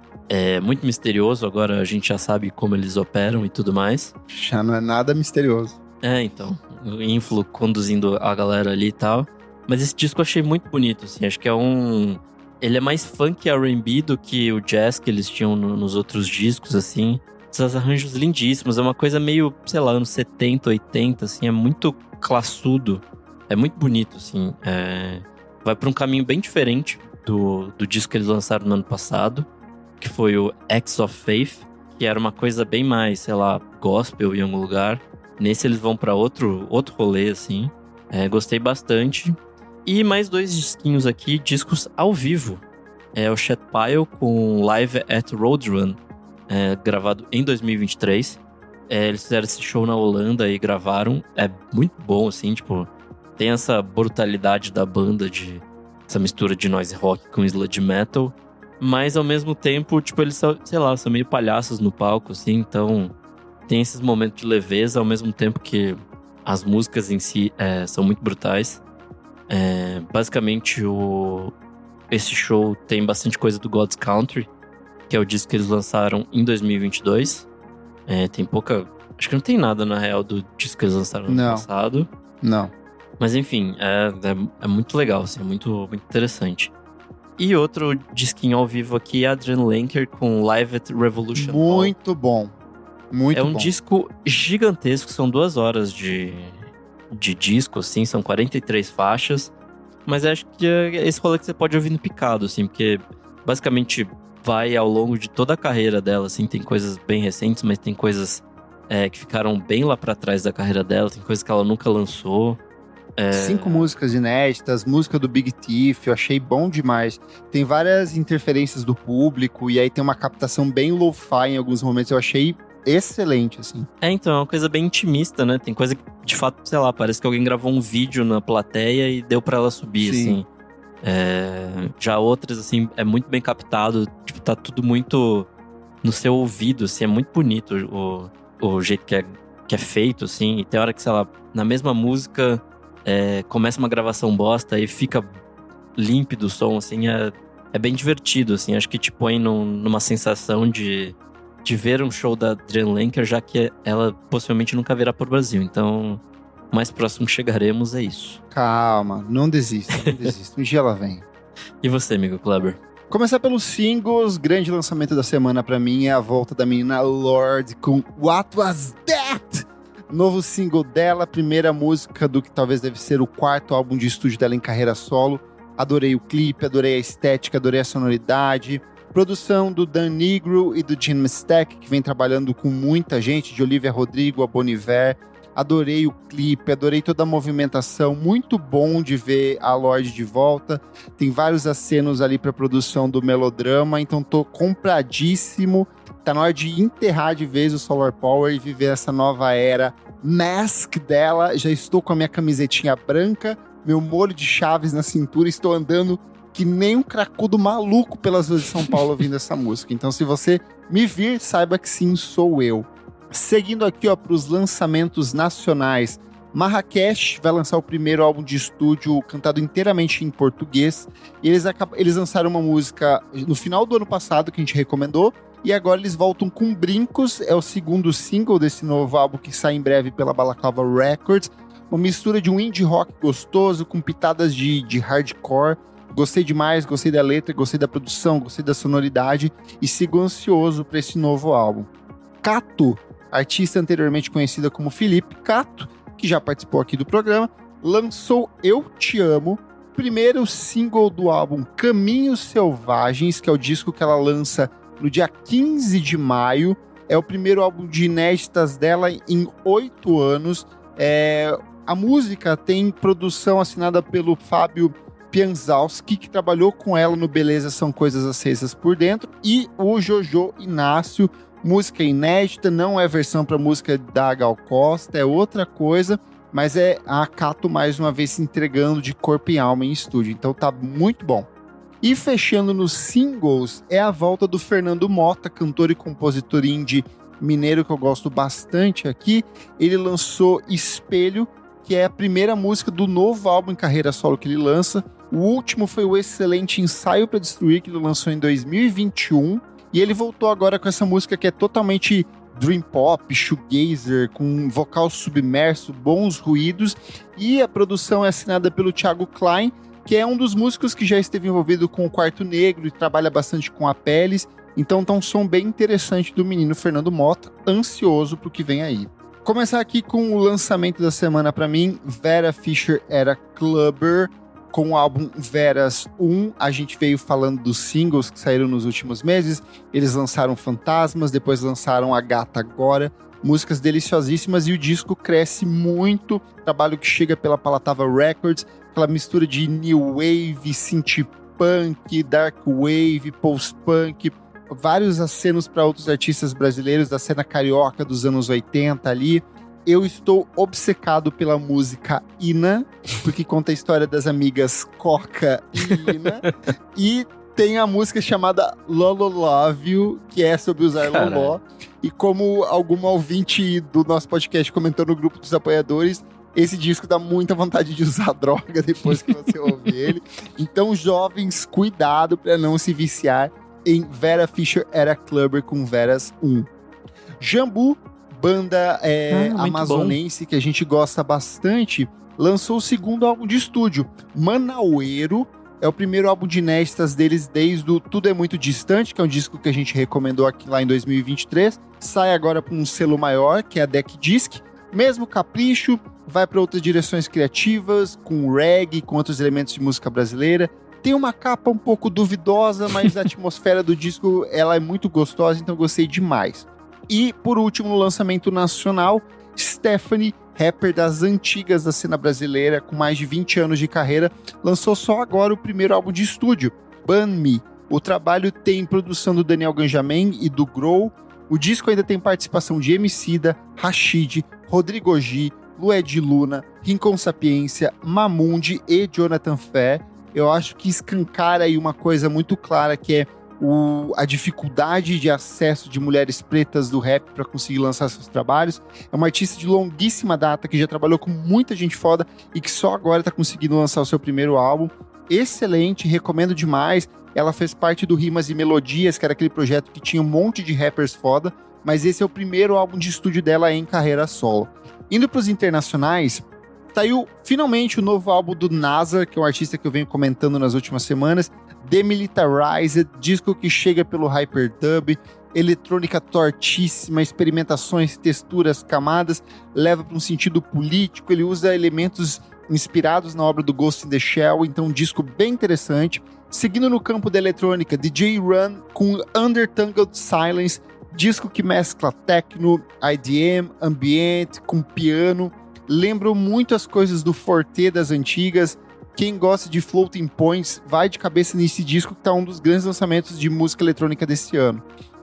muito misterioso, agora a gente já sabe como eles operam e tudo mais. Já não é nada misterioso. Então, o Influ conduzindo a galera ali e tal. Mas esse disco eu achei muito bonito, assim, acho que ele é mais funk R&B do que o jazz que eles tinham nos outros discos, assim. Esses arranjos lindíssimos, é uma coisa meio, sei lá, anos 70, 80, assim, é muito classudo. É muito bonito, assim. Vai pra um caminho bem diferente do disco que eles lançaram no ano passado, que foi o Acts of Faith, que era uma coisa bem mais, sei lá, gospel em algum lugar. Nesse eles vão pra outro rolê, assim. Gostei bastante. E mais 2 disquinhos aqui, discos ao vivo. O Chet Pile com Live at Roadrun, gravado em 2023. Eles fizeram esse show na Holanda e gravaram. É muito bom, assim, tipo... Tem essa brutalidade da banda, essa mistura de noise rock com sludge metal. Mas, ao mesmo tempo, tipo, eles são, sei lá, são meio palhaços no palco, assim. Então, tem esses momentos de leveza, ao mesmo tempo que as músicas em si são muito brutais. Basicamente, esse show tem bastante coisa do God's Country, que é o disco que eles lançaram em 2022. Tem pouca... Acho que não tem nada, na real, do disco que eles lançaram no ano passado. Não. Mas, enfim, é muito legal, assim, muito, muito interessante. E outro disquinho ao vivo aqui é Adrian Lenker com Live at Revolution Hall. Muito bom. Muito bom. É um disco gigantesco, são 2 horas de disco, assim, são 43 faixas. Mas acho que é esse rolê que você pode ouvir no picado, assim, porque basicamente vai ao longo de toda a carreira dela, assim, tem coisas bem recentes, mas tem coisas que ficaram bem lá pra trás da carreira dela, tem coisas que ela nunca lançou. 5 músicas inéditas, música do Big Thief, eu achei bom demais. Tem várias interferências do público, e aí tem uma captação bem lo-fi em alguns momentos, eu achei excelente, assim. Então, é uma coisa bem intimista, né? Tem coisa que, de fato, sei lá, parece que alguém gravou um vídeo na plateia e deu pra ela subir, Sim. assim. Já outras, assim, é muito bem captado, tipo, tá tudo muito no seu ouvido, assim, é muito bonito o jeito que é feito, assim, e tem hora que, sei lá, na mesma música... começa uma gravação bosta e fica límpido o som, assim, é bem divertido, assim, acho que te põe numa sensação de ver um show da Adrian Lenker, já que ela possivelmente nunca virá pro Brasil, então o mais próximo que chegaremos é isso. Calma, não desista, um dia ela vem. E você, amigo Kleber? Começar pelos singles, grande lançamento da semana pra mim é a volta da menina Lorde com What Was That? Novo single dela, primeira música do que talvez deve ser o 4º álbum de estúdio dela em carreira solo. Adorei o clipe, adorei a estética, adorei a sonoridade. Produção do Dan Nigro e do Gene Mistek, que vem trabalhando com muita gente, de Olivia Rodrigo a Bon Iver. Adorei o clipe, adorei toda a movimentação, muito bom de ver a Lorde de volta. Tem vários acenos ali para produção do melodrama, então tô compradíssimo. Tá na hora de enterrar de vez o Solar Power e viver essa nova era Mask dela. Já estou com a minha camisetinha branca, meu molho de chaves na cintura, estou andando que nem um cracudo maluco pelas ruas de São Paulo ouvindo essa música. Então, se você me vir, saiba que sim, sou eu. Seguindo aqui, ó, para os lançamentos nacionais, Marrakech vai lançar o primeiro álbum de estúdio cantado inteiramente em português. E eles lançaram uma música no final do ano passado que a gente recomendou. E agora eles voltam com Brincos, é o segundo single desse novo álbum que sai em breve pela Balaclava Records. Uma mistura de um indie rock gostoso com pitadas de hardcore. Gostei demais, gostei da letra, gostei da produção, gostei da sonoridade e sigo ansioso para esse novo álbum. Cato, artista anteriormente conhecida como Felipe Cato, que já participou aqui do programa, lançou Eu Te Amo, primeiro single do álbum Caminhos Selvagens, que é o disco que ela lança no dia 15 de maio. É o primeiro álbum de inéditas dela em 8 anos. A música tem produção assinada pelo Fábio Pianzowski, que trabalhou com ela no Beleza São Coisas Acesas por Dentro, e o Jojo Inácio. Música inédita, não é versão para música da Gal Costa, é outra coisa, mas é a Cato mais uma vez se entregando de corpo e alma em estúdio, então tá muito bom. E fechando nos singles, é a volta do Fernando Mota, cantor e compositor indie mineiro que eu gosto bastante aqui. Ele lançou Espelho, que é a primeira música do novo álbum em carreira solo que ele lança. O último foi o excelente Ensaio para Destruir, que ele lançou em 2021. E ele voltou agora com essa música que é totalmente dream pop, shoegazer, com vocal submerso, bons ruídos. E a produção é assinada pelo Thiago Klein, que é um dos músicos que já esteve envolvido com o Quarto Negro e trabalha bastante com a Peles. Então tá um som bem interessante do menino Fernando Mota, ansioso pro que vem aí. Começar aqui com o lançamento da semana pra mim, Vera Fischer era Clubber, com o álbum Veras 1. A gente veio falando dos singles que saíram nos últimos meses. Eles lançaram Fantasmas, depois lançaram A Gata Agora, músicas deliciosíssimas, e o disco cresce muito. Trabalho que chega pela Palatava Records, aquela mistura de new wave, synth punk, dark wave, post-punk, vários acenos para outros artistas brasileiros da cena carioca dos anos 80 ali. Eu estou obcecado pela música Ina, porque conta a história das amigas Coca e Ina. E tem a música chamada Lolo Love You, que é sobre usar loló. E como alguma ouvinte do nosso podcast comentou no grupo dos apoiadores, esse disco dá muita vontade de usar droga depois que você ouve ele. Então, jovens, cuidado para não se viciar em Vera Fischer era Clubber com Veras 1. Jambu, banda amazonense que a gente gosta bastante, lançou o segundo álbum de estúdio, Manaueiro. É o primeiro álbum de inéditas deles desde o Tudo é Muito Distante, que é um disco que a gente recomendou aqui lá em 2023. Sai agora para um selo maior, que é a Deck Disc. Mesmo capricho, vai para outras direções criativas, com reggae, com outros elementos de música brasileira. Tem uma capa um pouco duvidosa, mas a atmosfera do disco ela é muito gostosa, então eu gostei demais. E, por último, no lançamento nacional, Stephanie, rapper das antigas da cena brasileira, com mais de 20 anos de carreira, lançou só agora o primeiro álbum de estúdio, Ban Me. O trabalho tem produção do Daniel Ganjamin e do Grow. O disco ainda tem participação de Emicida, Rashid, Rodrigo G, Lued Luna, Rincon Sapiência, Mamundi e Jonathan Fé. Eu acho que escancara aí uma coisa muito clara, que é a dificuldade de acesso de mulheres pretas do rap para conseguir lançar seus trabalhos. É uma artista de longuíssima data, que já trabalhou com muita gente foda e que só agora está conseguindo lançar o seu primeiro álbum. Excelente, recomendo demais. Ela fez parte do Rimas e Melodias, que era aquele projeto que tinha um monte de rappers foda, mas esse é o primeiro álbum de estúdio dela em carreira solo. Indo para os internacionais, saiu finalmente o novo álbum do NASA, que é um artista que eu venho comentando nas últimas semanas, Demilitarized, disco que chega pelo Hyperdub, eletrônica tortíssima, experimentações, texturas, camadas, leva para um sentido político, ele usa elementos inspirados na obra do Ghost in the Shell, então um disco bem interessante. Seguindo no campo da eletrônica, DJ Run com Undertangled Silence, disco que mescla techno, IDM, ambient, com piano, lembram muito as coisas do Forte das antigas. Quem gosta de Floating Points vai de cabeça nesse disco, que tá um dos grandes lançamentos de música eletrônica desse ano.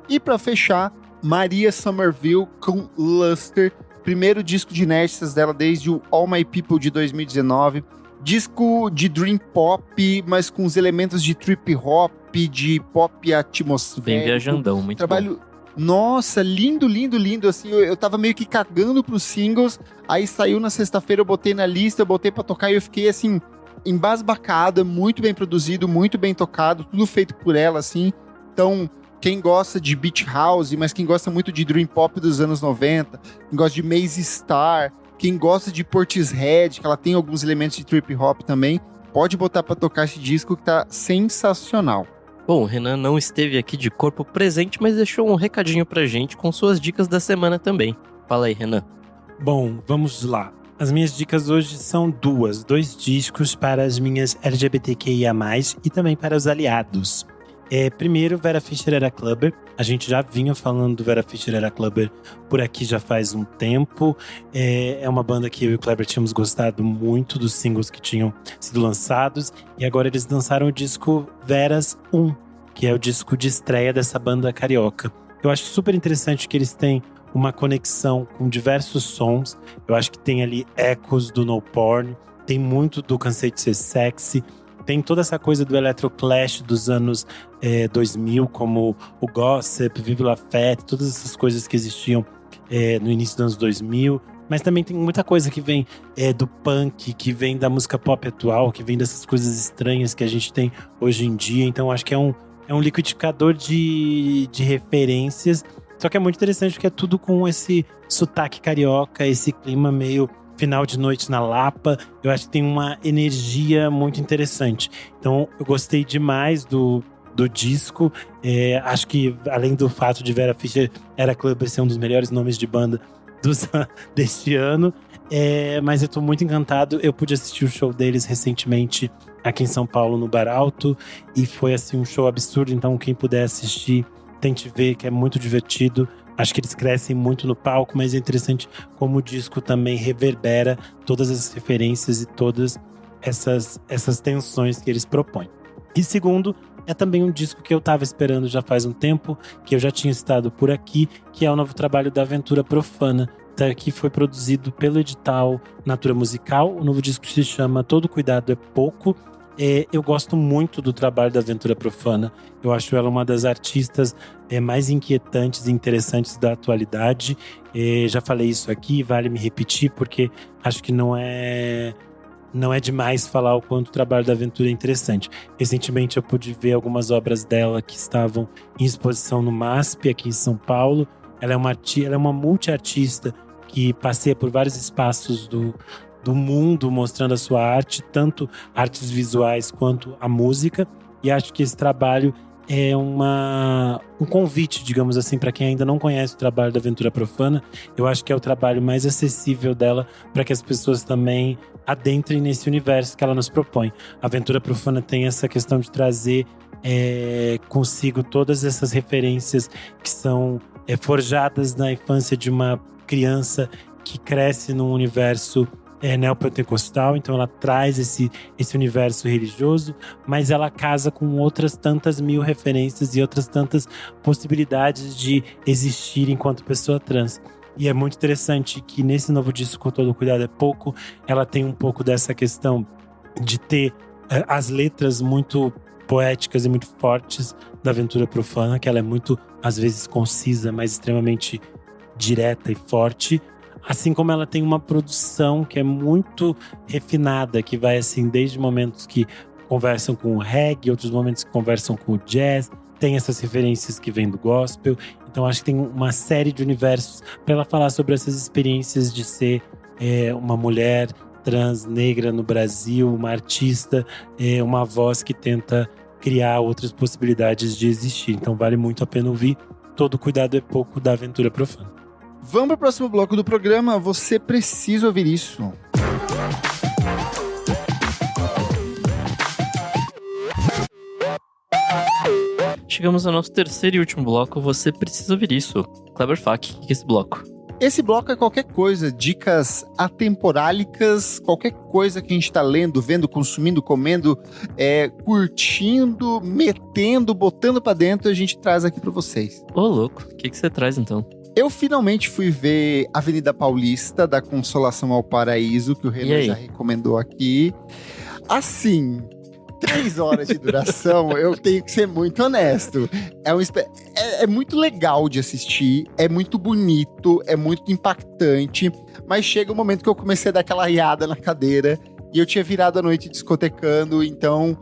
E para fechar, Maria Somerville com Luster, primeiro disco de inéditas dela desde o All My People de 2019. Disco de dream pop, mas com os elementos de trip hop, de pop atmosférico. Bem viajandão, muito trabalho bom. Nossa, lindo, lindo, lindo, assim, eu tava meio que cagando pros singles, aí saiu na sexta-feira, eu botei na lista, eu botei pra tocar e eu fiquei, assim, embasbacada, muito bem produzido, muito bem tocado, tudo feito por ela, assim. Então, quem gosta de Beach House, mas quem gosta muito de Dream Pop dos anos 90, quem gosta de Maze Star, quem gosta de Portishead, que ela tem alguns elementos de trip hop também, pode botar pra tocar esse disco que tá sensacional. Bom, o Renan não esteve aqui de corpo presente, mas deixou um recadinho pra gente com suas dicas da semana também. Fala aí, Renan. Bom, vamos lá. As minhas dicas hoje são dois discos para as minhas LGBTQIA+, e também para os aliados. Primeiro, Vera Fischer era Clubber. A gente já vinha falando do Vera Fischer era Clubber por aqui já faz um tempo. É uma banda que eu e o Kleber tínhamos gostado muito dos singles que tinham sido lançados. E agora eles lançaram o disco Veras 1, que é o disco de estreia dessa banda carioca. Eu acho super interessante que eles têm uma conexão com diversos sons. Eu acho que tem ali ecos do No Porn, tem muito do Cansei de Ser Sexy, tem toda essa coisa do Electroclash dos anos 2000, como o Gossip, Vive La Fête, todas essas coisas que existiam no início dos anos 2000. Mas também tem muita coisa que vem do punk, que vem da música pop atual, que vem dessas coisas estranhas que a gente tem hoje em dia. Então acho que é um liquidificador de referências. Só que é muito interessante porque é tudo com esse sotaque carioca, esse clima meio final de noite na Lapa. Eu acho que tem uma energia muito interessante. Então eu gostei demais do disco. Acho que além do fato de Vera Fischer Era Clubber ser um dos melhores nomes de banda deste ano, mas eu tô muito encantado. Eu pude assistir o show deles recentemente aqui em São Paulo, no Bar Alto, e foi assim um show absurdo. Então quem puder assistir, tente ver, que é muito divertido. Acho que eles crescem muito no palco, mas é interessante como o disco também reverbera todas as referências e todas essas tensões que eles propõem. E segundo, é também um disco que eu estava esperando já faz um tempo, que eu já tinha citado por aqui, que é o novo trabalho da Aventura Profana, que foi produzido pelo edital Natura Musical. O novo disco se chama Todo Cuidado é Pouco. Eu gosto muito do trabalho da Aventura Profana. Eu acho ela uma das artistas mais inquietantes e interessantes da atualidade. Já falei isso aqui, vale me repetir, porque acho que não é demais falar o quanto o trabalho da Aventura é interessante. Recentemente eu pude ver algumas obras dela que estavam em exposição no MASP, aqui em São Paulo. Ela é uma multiartista que passeia por vários espaços do mundo mostrando a sua arte, tanto artes visuais quanto a música. E acho que esse trabalho é um convite, digamos assim, para quem ainda não conhece o trabalho da Aventura Profana. Eu acho que é o trabalho mais acessível dela para que as pessoas também adentrem nesse universo que ela nos propõe. A Aventura Profana tem essa questão de trazer consigo todas essas referências que são forjadas na infância de uma criança que cresce num universo neopentecostal. Então ela traz esse universo religioso, mas ela casa com outras tantas mil referências e outras tantas possibilidades de existir enquanto pessoa trans. E é muito interessante que nesse novo disco, Todo Cuidado é Pouco, ela tem um pouco dessa questão de ter as letras muito poéticas e muito fortes da Aventura Profana, que ela é muito, às vezes, concisa, mas extremamente direta e forte. Assim como ela tem uma produção que é muito refinada, que vai assim, desde momentos que conversam com o reggae, outros momentos que conversam com o jazz, tem essas referências que vêm do gospel. Então acho que tem uma série de universos para ela falar sobre essas experiências de ser uma mulher trans, negra no Brasil, uma artista, uma voz que tenta criar outras possibilidades de existir. Então vale muito a pena ouvir Todo Cuidado é Pouco, da Aventura Profana. Vamos para o próximo bloco do programa. Você precisa ouvir isso. Chegamos ao nosso terceiro e último bloco. Você precisa ouvir isso. Kleber Fak, o que é esse bloco? Esse bloco é qualquer coisa, dicas atemporálicas, qualquer coisa que a gente tá lendo, vendo, consumindo, comendo, curtindo, metendo, botando pra dentro, a gente traz aqui pra vocês. Ô, louco, o que você traz então? Eu finalmente fui ver Avenida Paulista, da Consolação ao Paraíso, que o Renan já recomendou aqui. Assim, 3 horas de duração, eu tenho que ser muito honesto. É muito legal de assistir, é muito bonito, é muito impactante, mas chega um momento que eu comecei a dar aquela riada na cadeira e eu tinha virado a noite discotecando, então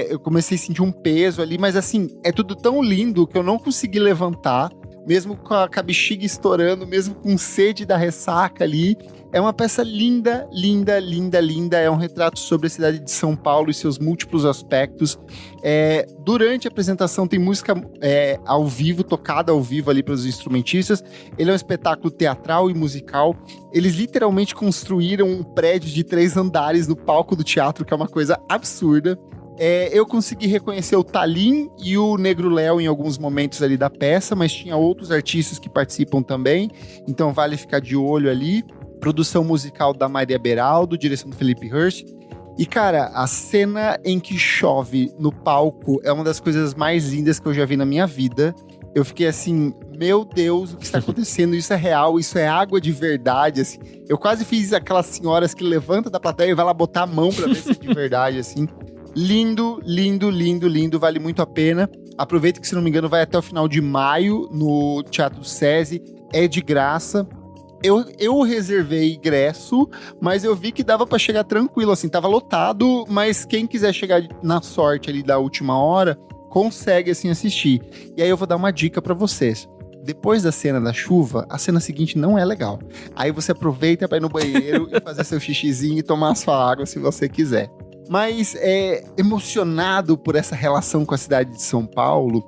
eu comecei a sentir um peso ali, mas assim, é tudo tão lindo que eu não consegui levantar, mesmo com a bexiga estourando, mesmo com sede da ressaca ali. É uma peça linda, linda, linda, linda. É um retrato sobre a cidade de São Paulo e seus múltiplos aspectos. Durante a apresentação tem música ao vivo, tocada ao vivo ali pelos instrumentistas. Ele é um espetáculo teatral e musical. Eles literalmente construíram um prédio de 3 andares no palco do teatro, que é uma coisa absurda. Eu consegui reconhecer o Talim e o Negro Léo em alguns momentos ali da peça, mas tinha outros artistas que participam também, então vale ficar de olho ali. Produção musical da Maria Beraldo, direção do Felipe Hirsch. E, cara, a cena em que chove no palco é uma das coisas mais lindas que eu já vi na minha vida. Eu fiquei assim, meu Deus, o que está acontecendo? Isso é real, isso é água de verdade, assim. Eu quase fiz aquelas senhoras que levantam da plateia e vai lá botar a mão pra ver se é de verdade, assim. Lindo, lindo, lindo, lindo, vale muito a pena. Aproveita que, se não me engano, vai até o final de maio no Teatro do SESI. É de graça. Eu reservei ingresso, mas eu vi que dava pra chegar tranquilo, assim, tava lotado, mas quem quiser chegar na sorte ali da última hora, consegue, assim, assistir. E aí eu vou dar uma dica pra vocês. Depois da cena da chuva, a cena seguinte não é legal. Aí você aproveita pra ir no banheiro e fazer seu xixizinho e tomar sua água se você quiser. Mas, emocionado por essa relação com a cidade de São Paulo,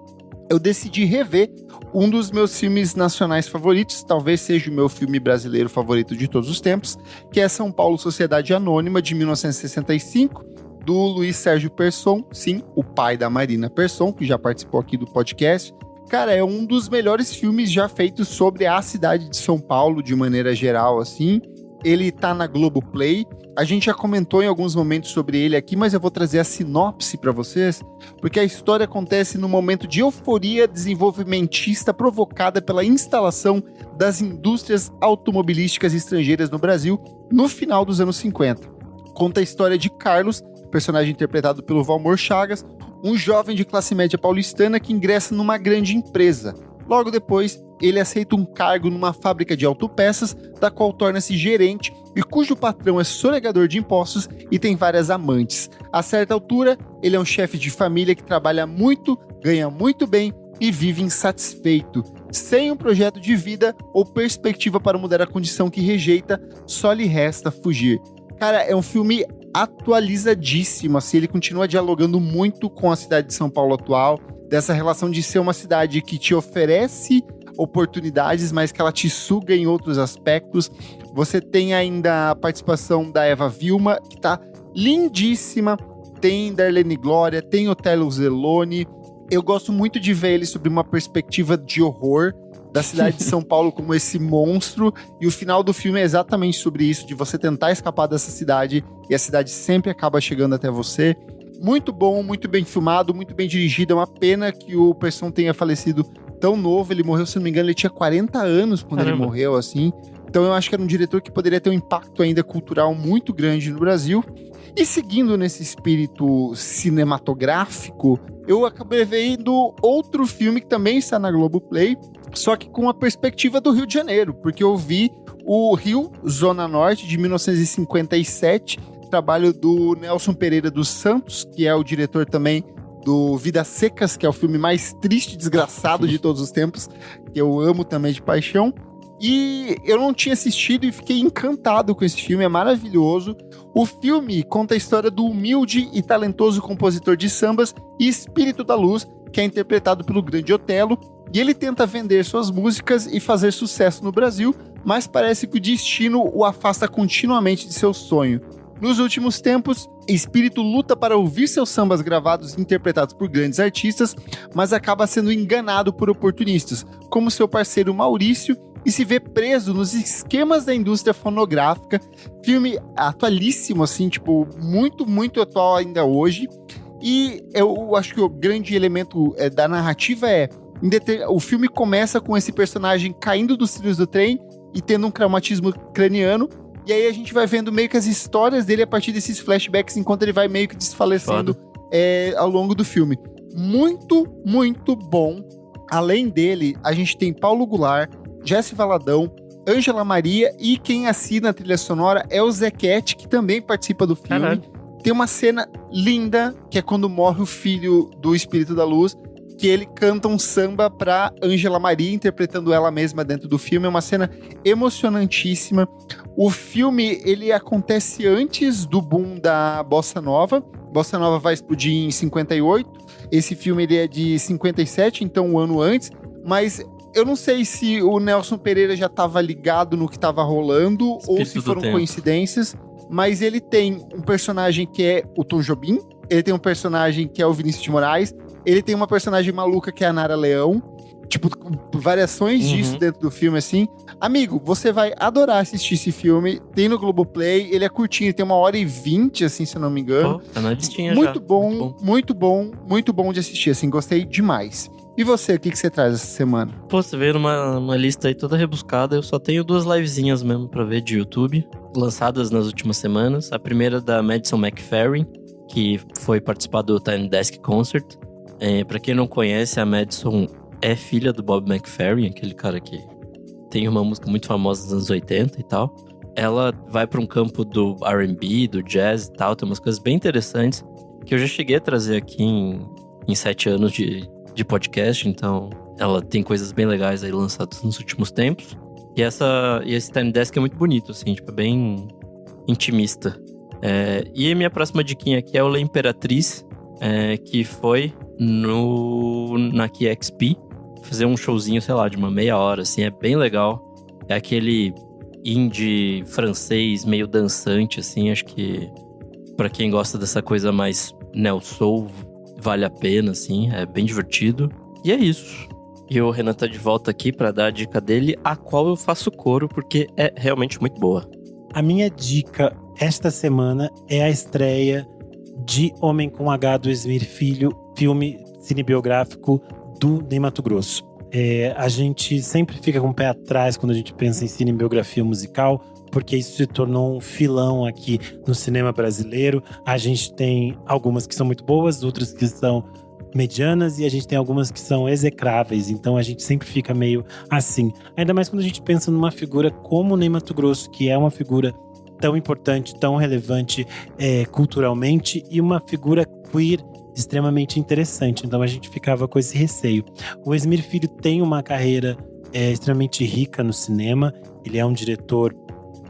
eu decidi rever um dos meus filmes nacionais favoritos, talvez seja o meu filme brasileiro favorito de todos os tempos, que é São Paulo Sociedade Anônima, de 1965, do Luiz Sérgio Persson, sim, o pai da Marina Persson, que já participou aqui do podcast. Cara, é um dos melhores filmes já feitos sobre a cidade de São Paulo, de maneira geral, assim. Ele tá na Globoplay. A gente já comentou em alguns momentos sobre ele aqui, mas eu vou trazer a sinopse para vocês, porque a história acontece num momento de euforia desenvolvimentista provocada pela instalação das indústrias automobilísticas estrangeiras no Brasil no final dos anos 50. Conta a história de Carlos, personagem interpretado pelo Valmor Chagas, um jovem de classe média paulistana que ingressa numa grande empresa. Logo depois, ele aceita um cargo numa fábrica de autopeças, da qual torna-se gerente e cujo patrão é sonegador de impostos e tem várias amantes. A certa altura, ele é um chefe de família que trabalha muito, ganha muito bem e vive insatisfeito. Sem um projeto de vida ou perspectiva para mudar a condição que rejeita, só lhe resta fugir. Cara, é um filme atualizadíssimo, assim, ele continua dialogando muito com a cidade de São Paulo atual, dessa relação de ser uma cidade que te oferece oportunidades, mas que ela te suga em outros aspectos. Você tem ainda a participação da Eva Vilma, que tá lindíssima, tem Darlene Glória, tem Otelo Zeloni. Eu gosto muito de ver ele sob uma perspectiva de horror, da cidade de São Paulo como esse monstro, e o final do filme é exatamente sobre isso, de você tentar escapar dessa cidade, e a cidade sempre acaba chegando até você. Muito bom, muito bem filmado, muito bem dirigido. É uma pena que o Persson tenha falecido tão novo. Ele morreu, se não me engano, ele tinha 40 anos quando ele morreu, assim. Então eu acho que era um diretor que poderia ter um impacto ainda cultural muito grande no Brasil. E seguindo nesse espírito cinematográfico, eu acabei vendo outro filme que também está na Globoplay, só que com a perspectiva do Rio de Janeiro, porque eu vi o Rio, Zona Norte, de 1957, trabalho do Nelson Pereira dos Santos, que é o diretor também do Vidas Secas, que é o filme mais triste e desgraçado de todos os tempos, que eu amo também de paixão. E eu não tinha assistido e fiquei encantado com esse filme, é maravilhoso. O filme conta a história do humilde e talentoso compositor de sambas Espírito da Luz, que é interpretado pelo grande Otelo, e ele tenta vender suas músicas e fazer sucesso no Brasil, mas parece que o destino o afasta continuamente de seu sonho. Nos últimos tempos, Espírito luta para ouvir seus sambas gravados e interpretados por grandes artistas, mas acaba sendo enganado por oportunistas, como seu parceiro Maurício, e se vê preso nos esquemas da indústria fonográfica. Filme atualíssimo, assim, tipo, muito, muito atual ainda hoje. E eu acho que o grande elemento da narrativa o filme começa com esse personagem caindo dos trilhos do trem e tendo um traumatismo craniano. E aí a gente vai vendo meio que as histórias dele a partir desses flashbacks, enquanto ele vai meio que desfalecendo ao longo do filme. Muito, muito bom. Além dele, a gente tem Paulo Goulart, Jesse Valadão, Ângela Maria, e quem assina a trilha sonora é o Zequete, que também participa do filme. Caralho. Tem uma cena linda, que é quando morre o filho do Espírito da Luz, que ele canta um samba pra Ângela Maria, interpretando ela mesma dentro do filme. É uma cena emocionantíssima. O filme, ele acontece antes do boom da Bossa Nova. Bossa Nova vai explodir em 58. Esse filme, ele é de 57, então um ano antes. Mas eu não sei se o Nelson Pereira já estava ligado no que estava rolando, ou se foram coincidências. Mas ele tem um personagem que é o Tom Jobim. Ele tem um personagem que é o Vinícius de Moraes. Ele tem uma personagem maluca que é a Nara Leão. Tipo, variações disso dentro do filme, assim. Amigo, você vai adorar assistir esse filme. Tem no Globoplay. Ele é curtinho, tem 1h20, assim, se eu não me engano. Tá na listinha muito já. Bom, muito bom de assistir, assim. Gostei demais. E você, o que você traz essa semana? Pô, você veio numa lista aí toda rebuscada. Eu só tenho 2 livezinhas mesmo pra ver de YouTube, lançadas nas últimas semanas. A primeira da Madison McFerrin, que foi participar do Tiny Desk Concert. Pra quem não conhece, a Madison é filha do Bob McFerrin, aquele cara que tem uma música muito famosa dos anos 80 e tal. Ela vai para um campo do R&B, do jazz e tal, tem umas coisas bem interessantes que eu já cheguei a trazer aqui em 7 anos de podcast, então ela tem coisas bem legais aí lançadas nos últimos tempos. E esse Tiny Desk é muito bonito, assim, tipo, é bem intimista. E a minha próxima diquinha aqui é o La Imperatriz, que foi na KXP, fazer um showzinho, sei lá, de uma meia hora, assim, é bem legal. É aquele indie francês meio dançante, assim, acho que pra quem gosta dessa coisa mais neo-soul, vale a pena, assim, é bem divertido. E é isso. E o Renan tá de volta aqui pra dar a dica dele, a qual eu faço coro, porque é realmente muito boa. A minha dica esta semana é a estreia de Homem com H, do Esmir Filho, filme cinebiográfico do Ney Matogrosso. A gente sempre fica com o pé atrás quando a gente pensa em cinebiografia musical, porque isso se tornou um filão aqui no cinema brasileiro. A gente tem algumas que são muito boas, outras que são medianas, e a gente tem algumas que são execráveis, então a gente sempre fica meio assim. Ainda mais quando a gente pensa numa figura como o Ney Matogrosso, que é uma figura tão importante, tão relevante culturalmente, e uma figura queer extremamente interessante, então a gente ficava com esse receio. O Esmir Filho tem uma carreira extremamente rica no cinema, ele é um diretor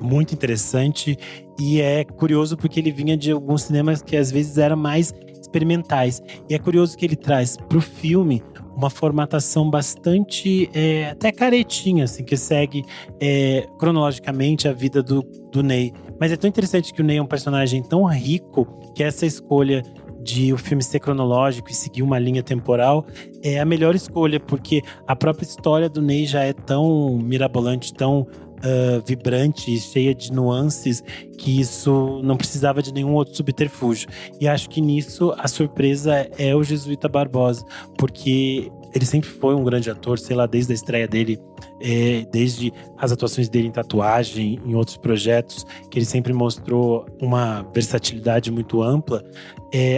muito interessante, e é curioso porque ele vinha de alguns cinemas que às vezes eram mais experimentais, e é curioso que ele traz pro filme uma formatação bastante até caretinha, assim, que segue cronologicamente a vida do Ney. Mas é tão interessante que o Ney é um personagem tão rico que essa escolha de o filme ser cronológico e seguir uma linha temporal é a melhor escolha, porque a própria história do Ney já é tão mirabolante, tão vibrante e cheia de nuances, que isso não precisava de nenhum outro subterfúgio. E acho que nisso a surpresa é o Jesuíta Barbosa, porque ele sempre foi um grande ator, sei lá, desde a estreia dele, desde as atuações dele em Tatuagem, em outros projetos, que ele sempre mostrou uma versatilidade muito ampla.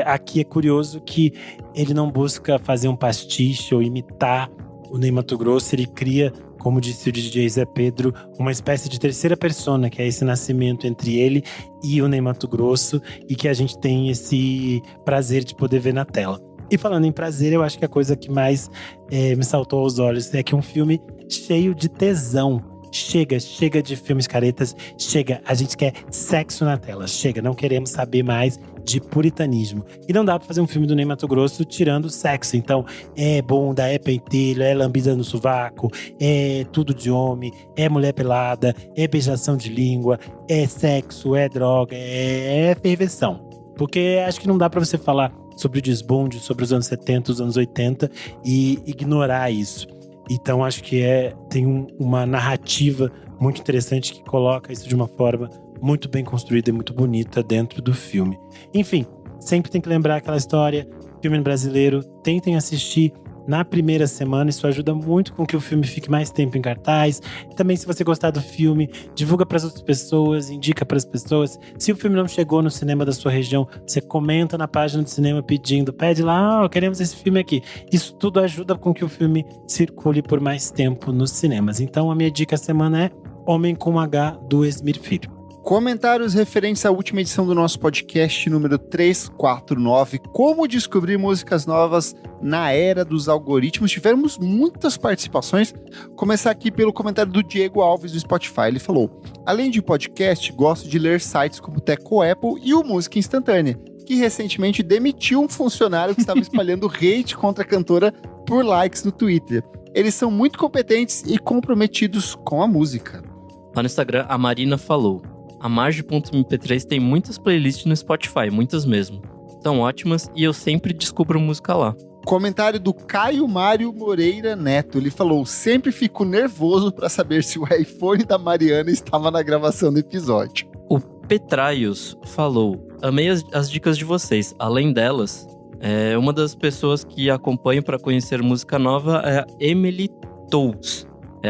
Aqui é curioso que ele não busca fazer um pastiche ou imitar o Ney Matogrosso, ele cria, como disse o DJ Zé Pedro, uma espécie de terceira persona, que é esse nascimento entre ele e o Ney Matogrosso, e que a gente tem esse prazer de poder ver na tela. E falando em prazer, eu acho que a coisa que mais me saltou aos olhos é que um filme cheio de tesão. Chega de filmes caretas, chega, a gente quer sexo na tela, chega, não queremos saber mais de puritanismo. E não dá pra fazer um filme do Ney Matogrosso tirando o sexo. Então, é bunda, é pentelho, é lambida no sovaco, é tudo de homem, é mulher pelada, é beijação de língua, é sexo, é droga, é ferveção. Porque acho que não dá pra você falar sobre o desbunde, sobre os anos 70, os anos 80 e ignorar isso. Então acho que tem uma narrativa muito interessante que coloca isso de uma forma muito bem construída e muito bonita dentro do filme. Enfim, sempre tem que lembrar aquela história, filme brasileiro, tentem assistir na primeira semana, isso ajuda muito com que o filme fique mais tempo em cartaz. Também, se você gostar do filme, divulga para as outras pessoas, indica para as pessoas. Se o filme não chegou no cinema da sua região, você comenta na página do cinema pede lá, queremos esse filme aqui. Isso tudo ajuda com que o filme circule por mais tempo nos cinemas. Então, a minha dica essa semana é Homem com H, do Esmir Filho. Comentários referentes à última edição do nosso podcast número 349, como descobrir músicas novas na era dos algoritmos. Tivemos muitas participações. Começar aqui pelo comentário do Diego Alves do Spotify. Ele falou: além de podcast, gosto de ler sites como Teco Apple e o Música Instantânea, que recentemente demitiu um funcionário que estava espalhando hate contra a cantora por likes no Twitter. Eles são muito competentes e comprometidos com a música. Lá no Instagram, a Marina falou: a Marge.mp3 tem muitas playlists no Spotify, muitas mesmo. São ótimas e eu sempre descubro música lá. Comentário do Caio Mário Moreira Neto. Ele falou: sempre fico nervoso para saber se o iPhone da Mariana estava na gravação do episódio. O Petraios falou: amei as dicas de vocês. Além delas, uma das pessoas que acompanho para conhecer música nova é a Emily Tous. É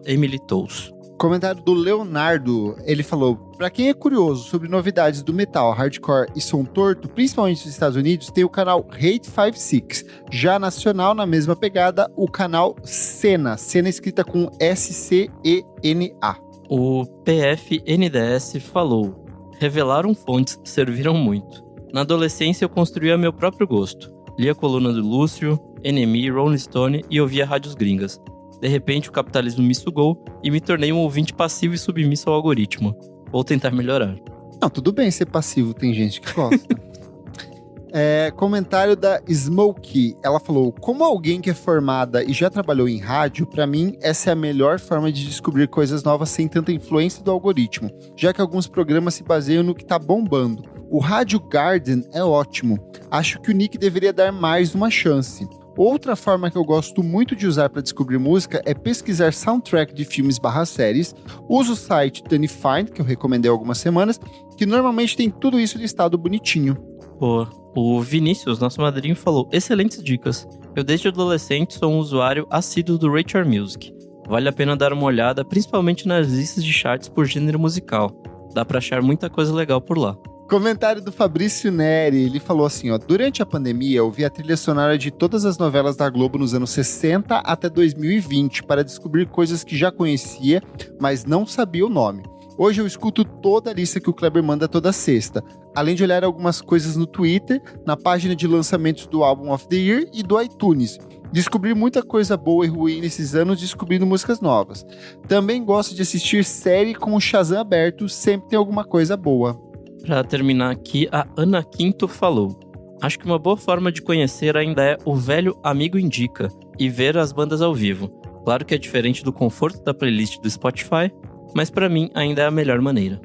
@EmilyTous. Comentário do Leonardo, ele falou: pra quem é curioso sobre novidades do metal, hardcore e som torto, principalmente nos Estados Unidos, tem o canal Hate 56. Já nacional, na mesma pegada, o canal Cena. Cena escrita com S-C-E-N-A. O PFNDS falou: revelaram fontes, serviram muito. Na adolescência eu construía meu próprio gosto. Lia a coluna do Lúcio, NME, Rolling Stone e ouvia rádios gringas. De repente o capitalismo me sugou e me tornei um ouvinte passivo e submisso ao algoritmo. Vou tentar melhorar. Não, tudo bem ser passivo, tem gente que gosta. Comentário da Smokey. Ela falou: como alguém que é formada e já trabalhou em rádio, pra mim essa é a melhor forma de descobrir coisas novas sem tanta influência do algoritmo, já que alguns programas se baseiam no que tá bombando. O Rádio Garden é ótimo. Acho que o Nick deveria dar mais uma chance. Outra forma que eu gosto muito de usar para descobrir música é pesquisar soundtrack de filmes /séries. Uso o site Tunifind, que eu recomendei há algumas semanas, que normalmente tem tudo isso listado bonitinho. Pô, o Vinícius, nosso madrinho, falou: excelentes dicas. Eu desde adolescente sou um usuário assíduo do Rachel Music. Vale a pena dar uma olhada, principalmente nas listas de charts por gênero musical. Dá pra achar muita coisa legal por lá. Comentário do Fabrício Neri, ele falou assim, ó: durante a pandemia eu vi a trilha sonora de todas as novelas da Globo nos anos 60 até 2020 para descobrir coisas que já conhecia, mas não sabia o nome. Hoje eu escuto toda a lista que o Kleber manda toda sexta, além de olhar algumas coisas no Twitter, na página de lançamentos do Album of the Year e do iTunes. Descobri muita coisa boa e ruim nesses anos descobrindo músicas novas. Também gosto de assistir série com o Shazam aberto, sempre tem alguma coisa boa. Pra terminar aqui, a Ana Quinto falou: acho que uma boa forma de conhecer ainda é o velho Amigo Indica e ver as bandas ao vivo. Claro que é diferente do conforto da playlist do Spotify, mas pra mim ainda é a melhor maneira.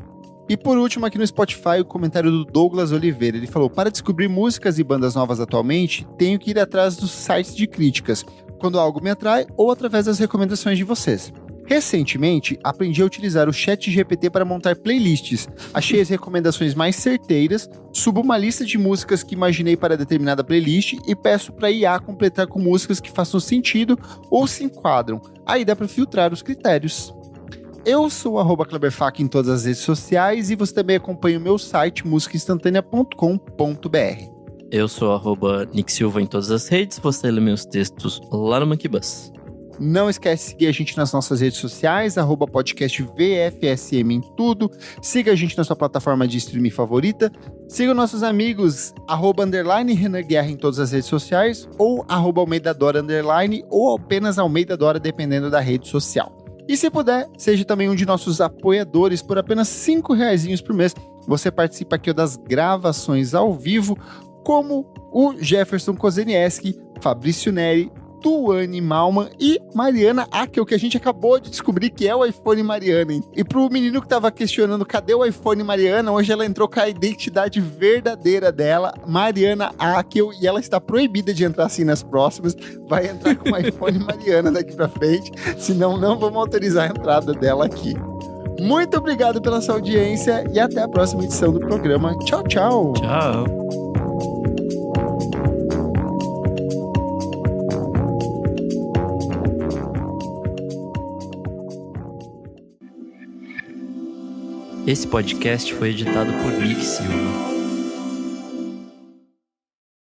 E por último aqui no Spotify, o comentário do Douglas Oliveira. Ele falou: para descobrir músicas e bandas novas atualmente, tenho que ir atrás dos sites de críticas, quando algo me atrai ou através das recomendações de vocês. Recentemente, aprendi a utilizar o ChatGPT para montar playlists. Achei as recomendações mais certeiras, subo uma lista de músicas que imaginei para determinada playlist e peço para a IA completar com músicas que façam sentido ou se enquadram. Aí dá para filtrar os critérios. Eu sou o @KleberFac em todas as redes sociais e você também acompanha o meu site musicainstantanea.com.br. Eu sou @Nick Silva em todas as redes, você lê meus textos lá no Monkey Bus. Não esquece de seguir a gente nas nossas redes sociais, @podcast VFSM em tudo. Siga a gente na sua plataforma de streaming favorita. Siga nossos amigos, @Renan Guerra em todas as redes sociais, ou @AlmeidaDora_, ou apenas Almeida Dora, dependendo da rede social. E se puder, seja também um de nossos apoiadores por apenas R$5 por mês. Você participa aqui das gravações ao vivo, como o Jefferson Kozenieski, Fabrício Neri, Tuane Malman e Mariana Akel, que a gente acabou de descobrir que é o iPhone Mariana, hein? E pro menino que tava questionando cadê o iPhone Mariana, hoje ela entrou com a identidade verdadeira dela, Mariana Akel, e ela está proibida de entrar assim nas próximas, vai entrar com o iPhone Mariana daqui pra frente, senão não vamos autorizar a entrada dela aqui. Muito obrigado pela sua audiência e até a próxima edição do programa. Tchau, tchau! Tchau! Esse podcast foi editado por Nick Silva.